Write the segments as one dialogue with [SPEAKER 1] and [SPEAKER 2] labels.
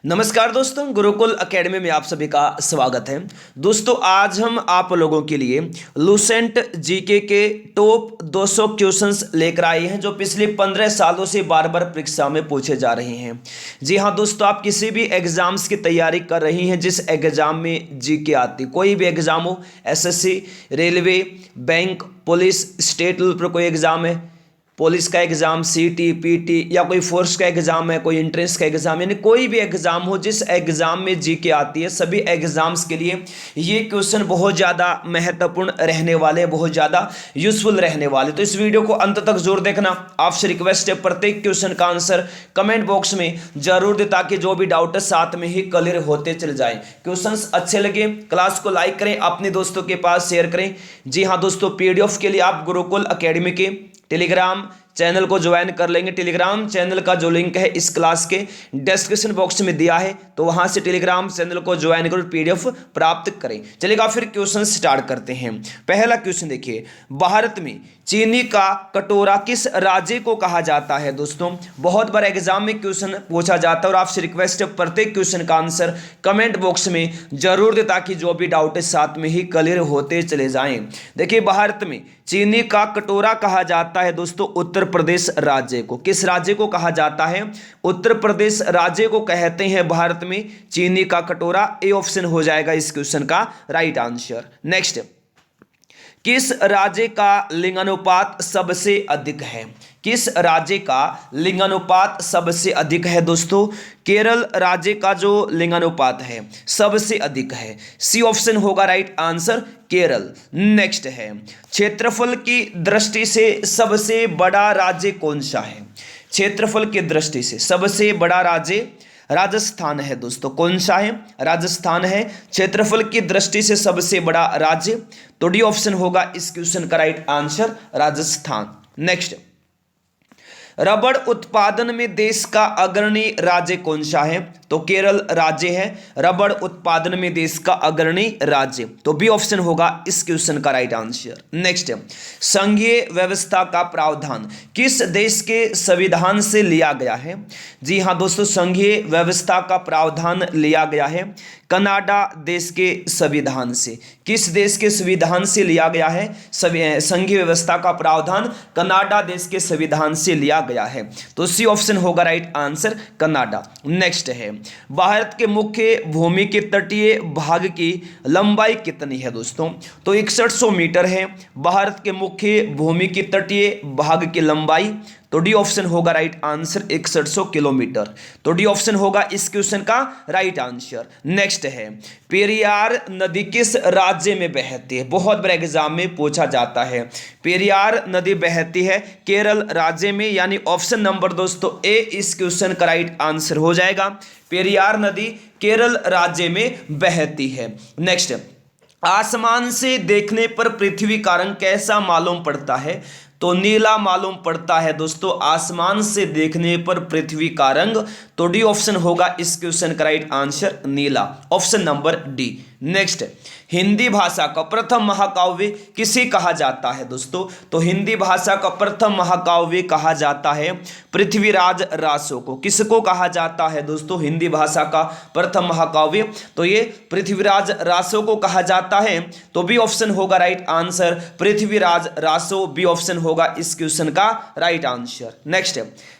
[SPEAKER 1] नमस्कार दोस्तों, गुरुकुल एकेडमी में आप सभी का स्वागत है। दोस्तों आज हम आप लोगों के लिए लूसेंट जीके के टॉप 200 क्वेश्चंस लेकर आए हैं जो पिछले 15 सालों से बार बार परीक्षा में पूछे जा रहे हैं। जी हाँ दोस्तों, आप किसी भी एग्जाम्स की तैयारी कर रही हैं, जिस एग्जाम में जीके आती, कोई भी एग्जाम हो, SSC, railway, bank, police, state level पर कोई एग्जाम है, पुलिस का एग्जाम, सीटी, पीटी या कोई फोर्स का एग्जाम है, कोई एंट्रेंस का एग्जाम, यानी कोई भी एग्जाम हो जिस एग्जाम में जीके आती है, सभी एग्जाम्स के लिए ये क्वेश्चन बहुत ज़्यादा महत्वपूर्ण रहने वाले, बहुत ज़्यादा यूजफुल रहने वाले। तो इस वीडियो को अंत तक जरूर देखना। आपसे रिक्वेस्ट है प्रत्येक क्वेश्चन का आंसर कमेंट बॉक्स में जरूर दे, ताकि जो भी डाउट है साथ में ही क्लियर होते चले जाए। क्वेश्चन अच्छे लगे क्लास को लाइक करें, अपने दोस्तों के पास शेयर करें। जी हाँ दोस्तों, पीडीएफ के लिए आप गुरुकुल एकेडमी के टेलीग्राम चैनल को ज्वाइन कर लेंगे। टेलीग्राम चैनल का जो लिंक है इस क्लास के डिस्क्रिप्शन बॉक्स में दिया है, तो वहां से टेलीग्राम चैनल को ज्वाइन कर पीडीएफ प्राप्त करें। चलिएगा फिर क्वेश्चन स्टार्ट करते हैं। पहला क्वेश्चन देखिए, भारत में चीनी का कटोरा किस राज्य को कहा जाता है? दोस्तों बहुत बार एग्जाम में क्वेश्चन पूछा जाता है और आपसे रिक्वेस्ट है प्रत्येक क्वेश्चन का आंसर कमेंट बॉक्स में जरूर दे, ताकि जो भी डाउट है साथ में ही क्लियर होते चले जाएं। देखिए, भारत में चीनी का कटोरा कहा जाता है दोस्तों उत्तर प्रदेश राज्य को। किस राज्य को कहा जाता है? उत्तर प्रदेश राज्य को कहते हैं भारत में चीनी का कटोरा। ए ऑप्शन हो जाएगा इस क्वेश्चन का राइट आंसर। नेक्स्ट, किस राज्य का लिंगानुपात सबसे अधिक है? किस राज्य का लिंगानुपात सबसे अधिक है? दोस्तों केरल राज्य का जो लिंगानुपात है सबसे अधिक है। सी ऑप्शन होगा राइट आंसर, केरल। नेक्स्ट है, क्षेत्रफल की दृष्टि से सबसे बड़ा राज्य कौन सा है? क्षेत्रफल की दृष्टि से सबसे बड़ा राज्य राजस्थान है दोस्तों। कौन सा है? राजस्थान है क्षेत्रफल की दृष्टि से सबसे बड़ा राज्य। तो डी ऑप्शन होगा इस क्वेश्चन का राइट आंसर, राजस्थान। नेक्स्ट, रबड़ उत्पादन में देश का अग्रणी राज्य कौन सा है? तो केरल राज्य है रबड़ उत्पादन में देश का अग्रणी राज्य। तो बी ऑप्शन होगा इस क्वेश्चन का राइट आंसर। नेक्स्ट, संघीय व्यवस्था का प्रावधान किस देश के संविधान से लिया गया है? जी हाँ दोस्तों, संघीय व्यवस्था का प्रावधान लिया गया है कनाडा देश के संविधान से। किस देश के संविधान से लिया गया है? संघीय व्यवस्था का प्रावधान कनाडा देश के संविधान से लिया गया है। तो सी ऑप्शन होगा राइट आंसर, कनाडा। नेक्स्ट है, भारत के मुख्य भूमि के तटीय भाग की लंबाई कितनी है? दोस्तों तो 6100 मीटर है भारत के मुख्य भूमि की तटीय भाग की लंबाई। तो डी ऑप्शन होगा राइट आंसर, 6100 किलोमीटर। तो डी ऑप्शन होगा इस क्वेश्चन का राइट आंसर। नेक्स्ट है, पेरियार नदी किस राज्य में बहती है? बहुत बड़े एग्जाम में पूछा जाता है। पेरियार नदी बहती है केरल राज्य में, यानी ऑप्शन नंबर दोस्तों ए इस क्वेश्चन का राइट आंसर हो जाएगा। पेरियार नदी केरल राज्य में बहती है। नेक्स्ट, आसमान से देखने पर पृथ्वी का रंग कैसा मालूम पड़ता है? तो नीला मालूम पड़ता है दोस्तों आसमान से देखने पर पृथ्वी का रंग। तो डी ऑप्शन होगा इस क्वेश्चन का राइट आंसर, नीला, option number D. Next, Hindi भाषा का प्रथम महाकाव्य किसे कहा जाता है? दोस्तों तो हिंदी भाषा का प्रथम महाकाव्य कहा जाता है पृथ्वीराज रासो को। किसको कहा जाता है दोस्तों हिंदी भाषा का प्रथम महाकाव्य? तो ये पृथ्वीराज रासो को कहा जाता है। तो बी ऑप्शन होगा right answer, Prithviraj Raso. B option होगा इस क्वेश्चन का right answer. Next,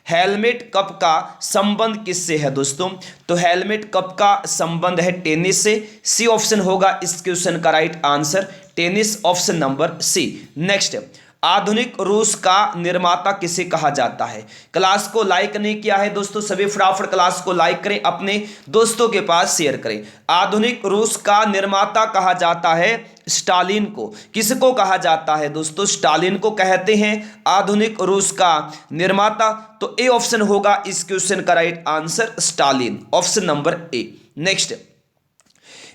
[SPEAKER 1] helmet cup का संबंध किससे है? दोस्तों तो हेलमेट कप का संबंध है टेनिस से। सी ऑप्शन होगा इस क्वेश्चन का right answer, tennis, option number C. Next, आधुनिक रूस का निर्माता किसे कहा जाता है? क्लास को लाइक नहीं किया है दोस्तों, सभी फटाफट क्लास को लाइक करें, अपने दोस्तों के पास शेयर करें। आधुनिक रूस का निर्माता कहा जाता है स्टालिन को। किसको कहा जाता है दोस्तों? स्टालिन को कहते हैं आधुनिक रूस का निर्माता। तो ए ऑप्शन होगा इस क्वेश्चन का right answer, Stalin, option number A. Next,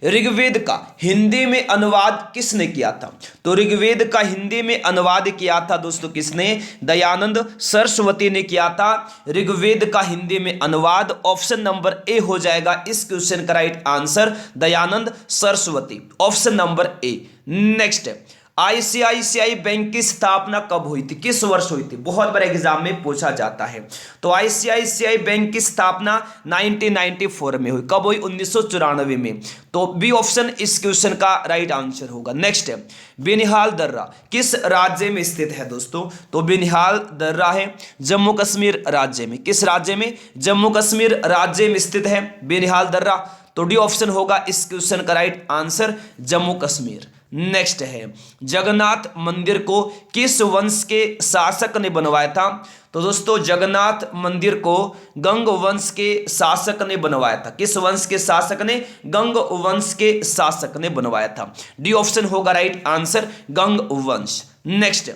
[SPEAKER 1] Rigveda का हिंदी में अनुवाद किसने किया था? तो ऋग्वेद का हिंदी में अनुवाद किया था दोस्तों किसने? दयानंद सरस्वती ने किया था ऋग्वेद का हिंदी में अनुवाद। ऑप्शन नंबर ए हो जाएगा इस क्वेश्चन का right answer, Dayanand Saraswati, option number A. Next, ICICI bank की स्थापना कब हुई थी, किस वर्ष हुई थी, बहुत बड़े एग्जाम में पूछा जाता है। तो आईसीआईसीआई बैंक की स्थापना 1994 में हुई। कब हुई, 1994 में। तो बी ऑप्शन इस क्वेश्चन का राइट आंसर होगा। नेक्स्ट है बेनिहाल दर्रा किस राज्य में स्थित है दोस्तों, तो बेनिहाल दर्रा है जम्मू कश्मीर राज्य में। किस राज्य में, जम्मू कश्मीर राज्य में स्थित है बेनिहाल दर्रा। तो डी ऑप्शन होगा इस क्वेश्चन का right answer, Jammu Kashmir. Next है जगन्नाथ मंदिर को किस वंश के शासक ने बनवाया था, तो दोस्तों जगन्नाथ मंदिर को गंग वंश के शासक ने बनवाया था। किस वंश के शासक ने, गंग वंश के शासक ने बनवाया था। डी ऑप्शन होगा राइट आंसर, गंग वंश। नेक्स्ट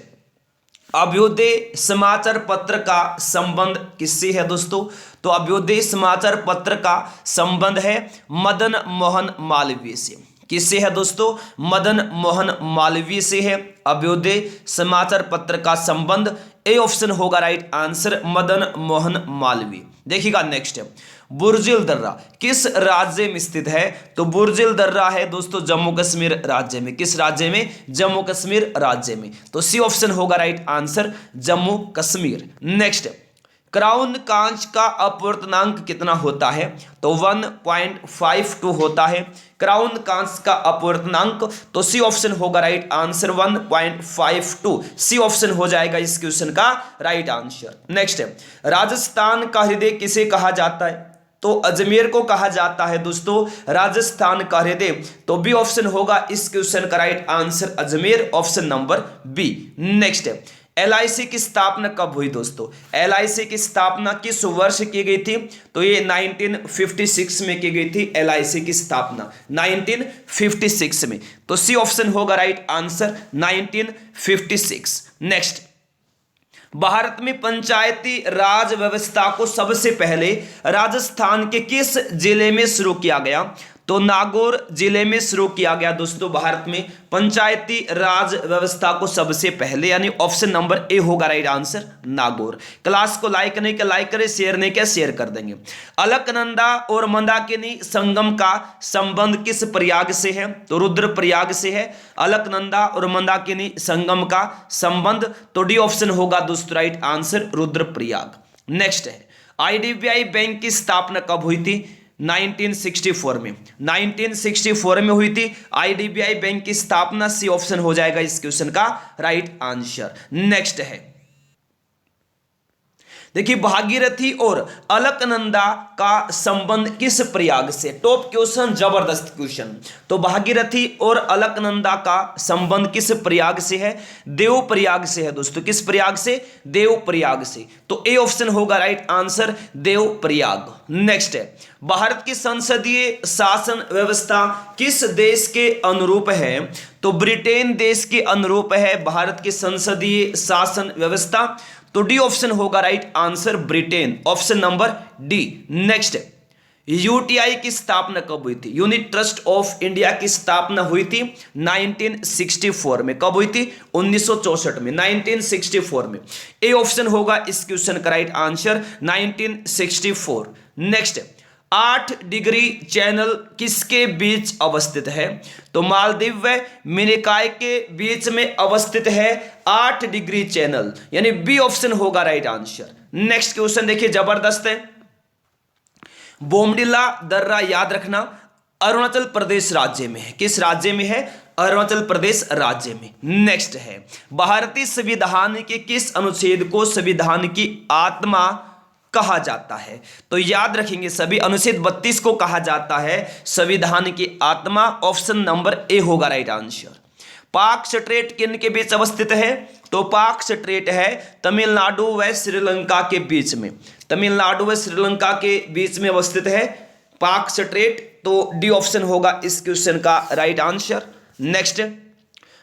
[SPEAKER 1] अभ्युदय समाचार पत्र का संबंध किससे है दोस्तों, तो अभ्युदय समाचार पत्र का संबंध है मदन मोहन मालवीय से। किससे है दोस्तों, मदन मोहन मालवीय से है अभ्युदय समाचार पत्र का संबंध। ए ऑप्शन होगा राइट आंसर, मदन मोहन मालवीय। देखिएगा नेक्स्ट है बुर्जिल दर्रा किस राज्य में स्थित है, तो बुर्जिल दर्रा है दोस्तों जम्मू कश्मीर राज्य में। किस राज्य में, जम्मू कश्मीर राज्य में। तो सी ऑप्शन होगा right answer, Jammu Kashmir. Next crown कांच का अपवर्तनांक कितना होता है, तो 1.52 होता है क्राउन कांच का अपवर्तनांक। तो सी ऑप्शन होगा राइट आंसर, 1.52। सी ऑप्शन हो जाएगा इस क्वेश्चन का राइट आंसर। नेक्स्ट है राजस्थान का हृदय किसे कहा जाता है, तो अजमेर को कहा जाता है दोस्तों राजस्थान का हृदय। तो बी ऑप्शन होगा इस क्वेश्चन का right answer, Ajmer, option number B. Next है एलआईसी की स्थापना कब हुई दोस्तों, एलआईसी की स्थापना किस वर्ष की गई थी, तो ये 1956 में की गई थी एलआईसी की स्थापना 1956 में। तो सी ऑप्शन होगा राइट आंसर, 1956। नेक्स्ट भारत में पंचायती राज व्यवस्था को सबसे पहले राजस्थान के किस जिले में शुरू किया गया, तो नागौर जिले में शुरू किया गया दोस्तों भारत में पंचायती राज व्यवस्था को सबसे पहले, यानी ऑप्शन नंबर ए होगा राइट आंसर, नागौर। क्लास को लाइक नहीं किया लाइक करें, शेयर नहीं किया शेयर कर देंगे। अलकनंदा और मंदाकिनी संगम का संबंध किस प्रयाग से है, तो रुद्रप्रयाग से है अलकनंदा और मंदाकिनी संगम का संबंध। तो डी ऑप्शन होगा दोस्तों राइट आंसर, रुद्रप्रयाग। नेक्स्ट है आईडीबीआई बैंक की स्थापना कब हुई थी, 1964 में। 1964 में हुई थी आईडीबीआई बैंक की स्थापना। सी ऑप्शन हो जाएगा इस क्वेश्चन का राइट आंसर। नेक्स्ट है देखिए भागीरथी और अलकनंदा का संबंध किस प्रयाग से, टॉप क्वेश्चन, जबरदस्त क्वेश्चन। तो भागीरथी और अलकनंदा का संबंध किस प्रयाग से है, देव प्रयाग से है दोस्तों। किस प्रयाग से, देव प्रयाग से। तो ए ऑप्शन होगा right answer, Dev Prayag. Next है भारत की संसदीय शासन व्यवस्था किस देश के अनुरूप है, तो ब्रिटेन देश के अनुरूप है भारत की संसदीय शासन व्यवस्था। तो डी ऑप्शन होगा right answer, Britain, option number D. Next UTI की स्थापना कब हुई थी, यूनिट ट्रस्ट ऑफ इंडिया की स्थापना हुई थी 1964 में। कब हुई थी, 1964 में, 1964 में। ए ऑप्शन होगा इस क्वेश्चन का right answer, 1964। Next 8 degree channel किसके बीच अवस्थित है, तो मालदीव व मिनिकॉय के बीच में अवस्थित है 8 डिग्री चैनल, यानी बी ऑप्शन होगा राइट आंसर। नेक्स्ट क्वेश्चन देखिए जबरदस्त है, बोमडिला दर्रा याद रखना अरुणाचल प्रदेश राज्य में है। किस राज्य में है, अरुणाचल प्रदेश राज्य में। नेक्स्ट है भारतीय संविधान के किस अनुच्छेद को संविधान की आत्मा कहा जाता है, तो याद रखेंगे सभी अनुच्छेद 32 को कहा जाता है संविधान की आत्मा, ऑप्शन नंबर ए होगा राइट आंसर। पाक स्ट्रेट किन के बीच अवस्थित है, तो पाक स्ट्रेट है तमिलनाडु व श्रीलंका के बीच में, तमिलनाडु व श्रीलंका के बीच में अवस्थित है पाक स्ट्रेट। तो डी ऑप्शन होगा इस क्वेश्चन का राइट आंसर। नेक्स्ट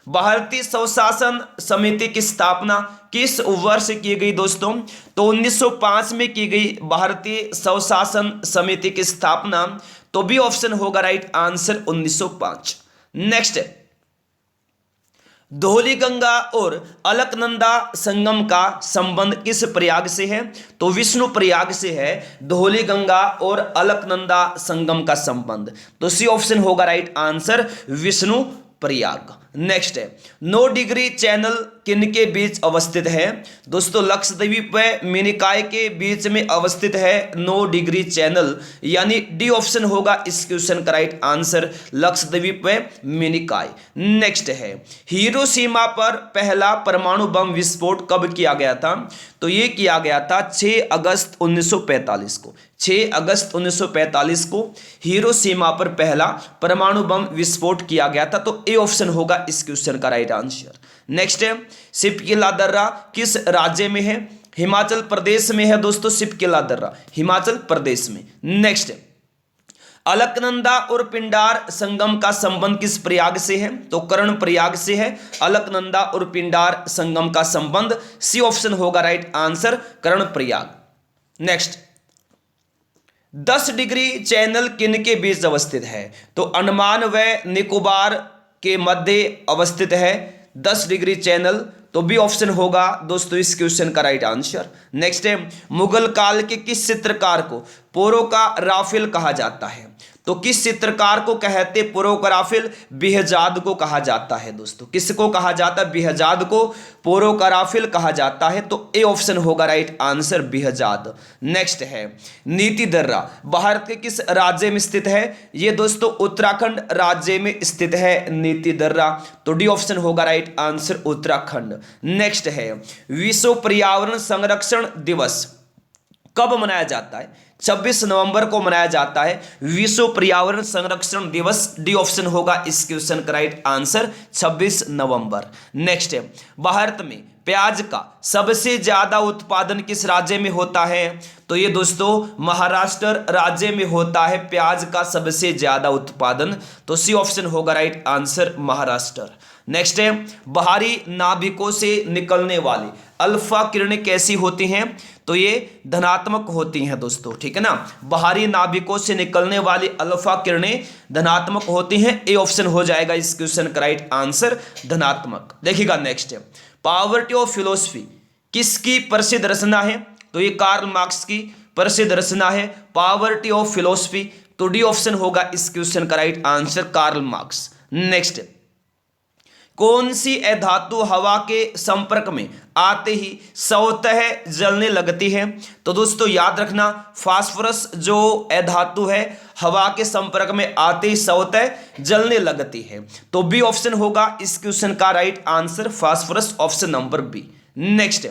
[SPEAKER 1] भारतीय स्वशासन समिति की स्थापना किस वर्ष की गई दोस्तों, तो 1905 में की गई भारतीय स्वशासन समिति की स्थापना। तो बी ऑप्शन होगा राइट आंसर, 1905। नेक्स्ट धौलीगंगा और अलकनंदा संगम का संबंध किस प्रयाग से है, तो विष्णु प्रयाग से है धौलीगंगा और अलकनंदा संगम का संबंध। तो सी ऑप्शन होगा right answer, Vishnu Prayag. Next है 9 डिग्री चैनल किनके बीच अवस्थित है? दोस्तों लक्षद्वीप व मिनिकॉय के बीच में अवस्थित है 9 डिग्री चैनल, यानी डी ऑप्शन होगा इस क्वेश्चन का राइट आंसर, लक्षद्वीप व मिनिकॉय। नेक्स्ट है हिरोशिमा पर पहला परमाणु बम विस्फोट कब किया गया था? तो ये किया गया था 6 अगस्त 1945 को। 6 अगस्त 1945 को हिरोशिमा पर पहला परमाणु बम विस्फोट किया गया था, तो ए ऑप्शन होगा इस क्वेश्चन का राइट आंसर। नेक्स्ट है सिपकिला दर्रा किस राज्य में है? हिमाचल प्रदेश में है दोस्तों, सिपकिला दर्रा हिमाचल प्रदेश में। नेक्स्ट है अलकनंदा और पिंडार संगम का संबंध किस प्रयाग से है? तो कर्ण प्रयाग से है अलकनंदा और पिंडार संगम का संबंध, सी ऑप्शन होगा राइट आंसर, कर्ण प्रयाग। नेक्स्ट 10 डिग्री चैनल किनके बीच अवस्थित है? तो अंडमान व निकोबार के मध्य अवस्थित है 10 डिग्री चैनल, तो बी ऑप्शन होगा दोस्तों इस क्वेश्चन का राइट आंसर। नेक्स्ट है मुगल काल के किस चित्रकार को पोरो का राफेल कहा जाता है? तो किस चित्रकार को कहते पोरो का राफेल? बेहजाद को कहा जाता है दोस्तों। किसको कहा जाता है? बेहजाद को पोरो का राफेल कहा जाता है, तो ए ऑप्शन होगा राइट आंसर, बेहजाद। नेक्स्ट है नीति दर्रा भारत के किस राज्य में स्थित है? ये दोस्तों उत्तराखंड राज्य में स्थित है नीति दर्रा, तो डी ऑप्शन होगा राइट आंसर, उत्तराखंड। नेक्स्ट है विश्व पर्यावरण संरक्षण दिवस कब मनाया जाता है? 26 नवंबर को मनाया जाता है विश्व पर्यावरण संरक्षण दिवस, डी ऑप्शन होगा इस क्वेश्चन का राइट आंसर, 26 नवंबर। नेक्स्ट है भारत में प्याज का सबसे ज्यादा उत्पादन किस राज्य में होता है? तो ये दोस्तों महाराष्ट्र राज्य में होता है प्याज का सबसे ज्यादा उत्पादन, तो सी ऑप्शन होगा राइट आंसर, महाराष्ट्र। नेक्स्ट है बाहरी नाभिकों से निकलने वाली अल्फा किरणें कैसी होती हैं? तो ये धनात्मक होती हैं दोस्तों, ठीक है ना। बाहरी नाभिकों से निकलने वाली अल्फा किरणें धनात्मक होती हैं, ए ऑप्शन हो जाएगा इस क्वेश्चन का राइट आंसर, धनात्मक। देखिएगा नेक्स्ट है पॉवर्टी ऑफ फिलोसफी किसकी प्रसिद्ध रचना है? तो ये कार्ल मार्क्स की प्रसिद्ध रचना है पॉवर्टी ऑफ फिलोसफी, तो डी ऑप्शन होगा इस क्वेश्चन का right answer, Karl Marx. Next कौन सी अधातु हवा के संपर्क में आते ही स्वतः जलने लगती है? तो दोस्तों याद रखना फास्फोरस जो अधातु है हवा के संपर्क में आते ही स्वतः जलने लगती है, तो बी ऑप्शन होगा इस क्वेश्चन का right answer, phosphorus, option number B. Next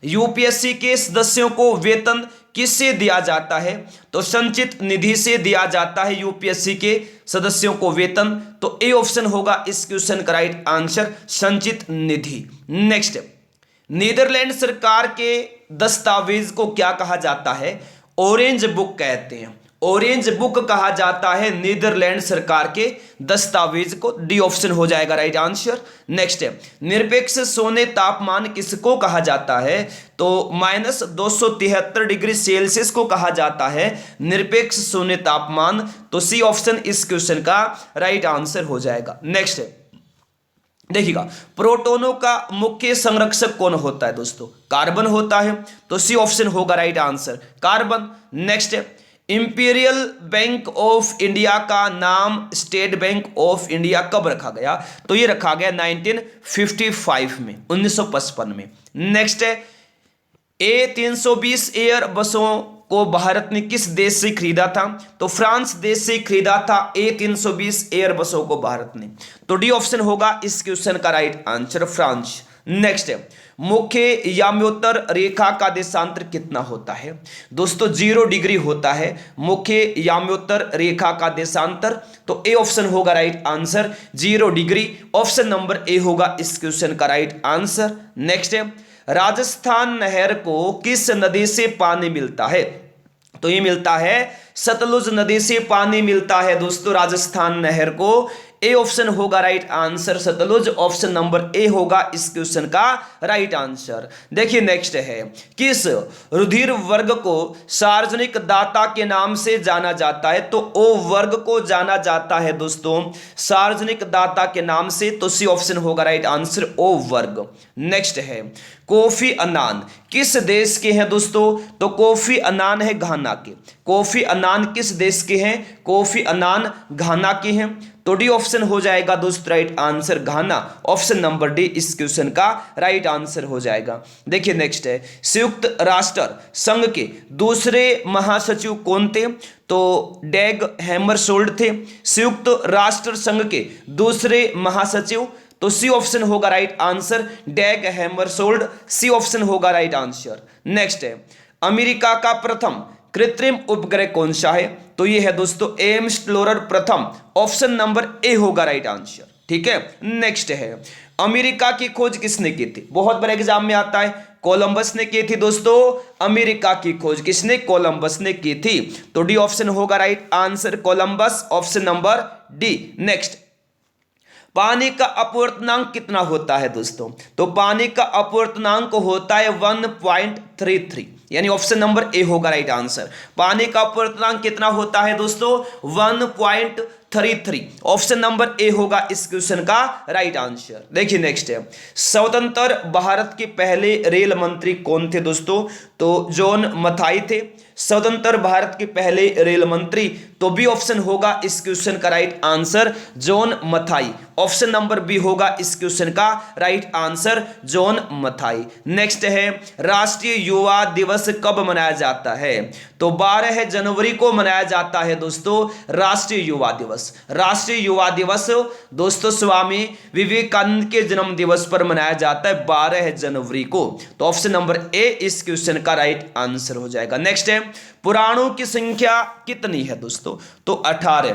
[SPEAKER 1] UPSC के सदस्यों को वेतन किससे दिया जाता है? तो संचित निधि से दिया जाता है यूपीएससी के सदस्यों को वेतन, तो ए ऑप्शन होगा इस क्वेश्चन का राइट आंसर, संचित निधि। नेक्स्ट नीदरलैंड सरकार के दस्तावेज को क्या कहा जाता है? ऑरेंज बुक कहते हैं, ऑरेंज बुक कहा जाता है नीदरलैंड सरकार के दस्तावेज को, डी ऑप्शन हो जाएगा राइट आंसर। नेक्स्ट है निरपेक्ष शून्य तापमान किसको कहा जाता है? तो -273 डिग्री सेल्सियस को कहा जाता है निरपेक्ष शून्य तापमान, तो सी ऑप्शन इस क्वेश्चन का राइट आंसर हो जाएगा। नेक्स्ट है देखिएगा प्रोटॉनों का मुख्य संरक्षक कौन होता है दोस्तों? कार्बन होता है, तो सी ऑप्शन होगा राइट आंसर, कार्बन। नेक्स्ट है इंपीरियल बैंक ऑफ इंडिया का नाम स्टेट बैंक ऑफ इंडिया कब रखा गया? तो ये रखा गया 1955 में, 1955 में। नेक्स्ट है A320 एयर बसों को भारत ने किस देश से खरीदा था? तो फ्रांस देश से खरीदा था A320 एयर बसों को भारत ने, तो डी ऑप्शन होगा इस क्वेश्चन का राइट आंसर, फ्रांस। नेक्स्ट है मुख्य याम्योत्तर रेखा का देशांतर कितना होता है? दोस्तों 0 डिग्री होता है मुख्य याम्योत्तर रेखा का देशांतर, तो ए ऑप्शन होगा right answer, 0 degree, option number A होगा इस क्वेश्चन का राइट आंसर। नेक्स्ट है राजस्थान नहर को किस नदी से पानी मिलता है? तो ये मिलता है सतलुज नदी से पानी मिलता है दोस्तों राजस्थान नहर को, ए ऑप्शन होगा right answer, Sutlej, option number A होगा इस क्वेश्चन का राइट आंसर। देखिए नेक्स्ट है किस रुधिर वर्ग को सार्वजनिक दाता के नाम से जाना जाता है? तो ओ वर्ग को जाना जाता है दोस्तों सार्वजनिक दाता के नाम से, तो सी ऑप्शन होगा राइट आंसर, ओ वर्ग। नेक्स्ट है कोफी अन्नान किस देश के हैं दोस्तों? तो कोफी अन्नान है घाना के। कोफी अन्नान किस देश के हैं? कोफी अन्नान घाना के हैं। तो डी ऑप्शन हो जाएगा दोस्त राइट आंसर, घाना। ऑप्शन नंबर डी इस क्वेश्चन का राइट आंसर हो जाएगा। देखिए नेक्स्ट है, संयुक्त राष्ट्र संघ के दूसरे महासचिव कौन थे? तो डैग हैमरशोल्ड थे संयुक्त राष्ट्र संघ के दूसरे महासचिव। तो सी ऑप्शन होगा राइट आंसर, डैग हैमरशोल्ड, सी ऑप्शन होगा राइट आंसर। नेक्स्ट है, अमेरिका का प्रथम कृत्रिम उपग्रह कौन सा है? तो ये है दोस्तों एम एक्सप्लोरर प्रथम, ऑप्शन नंबर ए होगा राइट आंसर। ठीक है, नेक्स्ट है, अमेरिका की खोज किसने की थी? बहुत बड़े एग्जाम में आता है, कोलंबस ने की थी दोस्तों। अमेरिका की खोज किसने? कोलंबस ने की थी। तो डी ऑप्शन होगा right answer, Columbus, option number D. Next, पानी का अपवर्तनांक कितना होता है दोस्तों? तो पानी का अपवर्तनांक होता है 1.33, यानी ऑप्शन नंबर ए होगा राइट आंसर। पानी का अपवर्तनांक कितना होता है दोस्तों? 1.33, ऑप्शन नंबर ए होगा इस क्वेश्चन का राइट आंसर। देखिए नेक्स्ट है, स्वतंत्र भारत के पहले रेल मंत्री कौन थे दोस्तों? तो जॉन मथाई थे स्वतंत्र भारत के पहले रेल मंत्री। तो बी ऑप्शन होगा इस क्वेश्चन का right answer, John Mathai. Option number B होगा इस क्वेश्चन का right answer, John Mathai. Next है, राष्ट्रीय युवा दिवस कब मनाया जाता है? तो 12 जनवरी को मनाया जाता है दोस्तों राष्ट्रीय युवा दिवस। राष्ट्रीय युवा दिवस दोस्तों स्वामी विवेकानंद के जन्म दिवस पर मनाया जाता है 12 जनवरी को। तो ऑप्शन नंबर ए इस क्वेश्चन का राइट आंसर हो जाएगा। नेक्स्ट है, पुराणों की संख्या कितनी है दोस्तों? तो 18,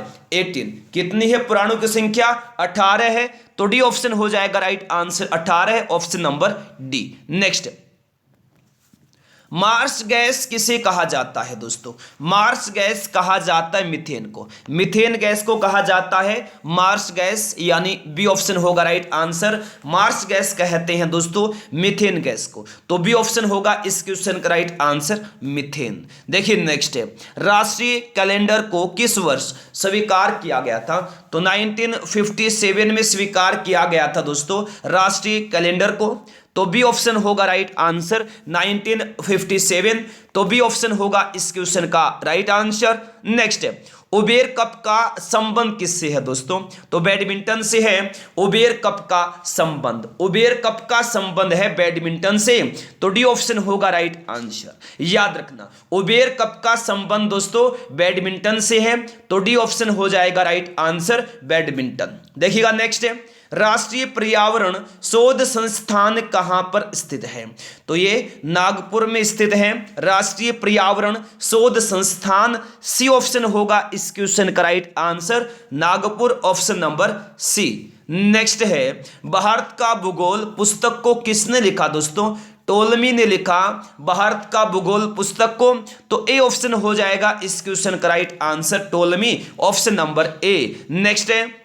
[SPEAKER 1] कितनी है पुराणों की संख्या? 18 है। तो डी ऑप्शन हो जाएगा right answer, 18, option number D. Next, marsh gas किसे कहा जाता है दोस्तों? मार्स गैस कहा जाता है मीथेन को। मीथेन गैस को कहा जाता है मार्स गैस, यानी बी ऑप्शन होगा राइट आंसर। मार्स गैस कहते हैं दोस्तों मीथेन गैस को। तो बी ऑप्शन होगा इस क्वेश्चन का राइट आंसर, मीथेन। देखिए नेक्स्ट है, राष्ट्रीय कैलेंडर को किस वर्ष स्वीकार किया गया था? तो 1957 में स्वीकार किया गया था दोस्तों राष्ट्रीय कैलेंडर को। तो बी ऑप्शन होगा राइट आंसर, 1957। तो बी ऑप्शन होगा इस क्वेश्चन का राइट आंसर। नेक्स्ट है, उबेर कप का संबंध किससे है दोस्तों? तो बैडमिंटन से है उबेर कप का संबंध। उबेर कप का संबंध है बैडमिंटन से। तो डी ऑप्शन होगा राइट आंसर। याद रखना, उबेर कप का संबंध दोस्तों बैडमिंटन से है। तो डी ऑप्शन हो जाएगा राइट आंसर, बैडमिंटन। देखिएगा नेक्स्ट है, राष्ट्रीय पर्यावरण शोध संस्थान कहां पर स्थित है? तो ये नागपुर में स्थित है राष्ट्रीय पर्यावरण शोध संस्थान, सी ऑप्शन होगा इस क्वेश्चन का right answer, Nagpur, option number C. Next है, भारत का भूगोल पुस्तक को किसने लिखा दोस्तों? टोलमी ने लिखा भारत का भूगोल पुस्तक को। तो ए ऑप्शन हो जाएगा इस क्वेश्चन का right answer, टोलमी, option number A. Next है,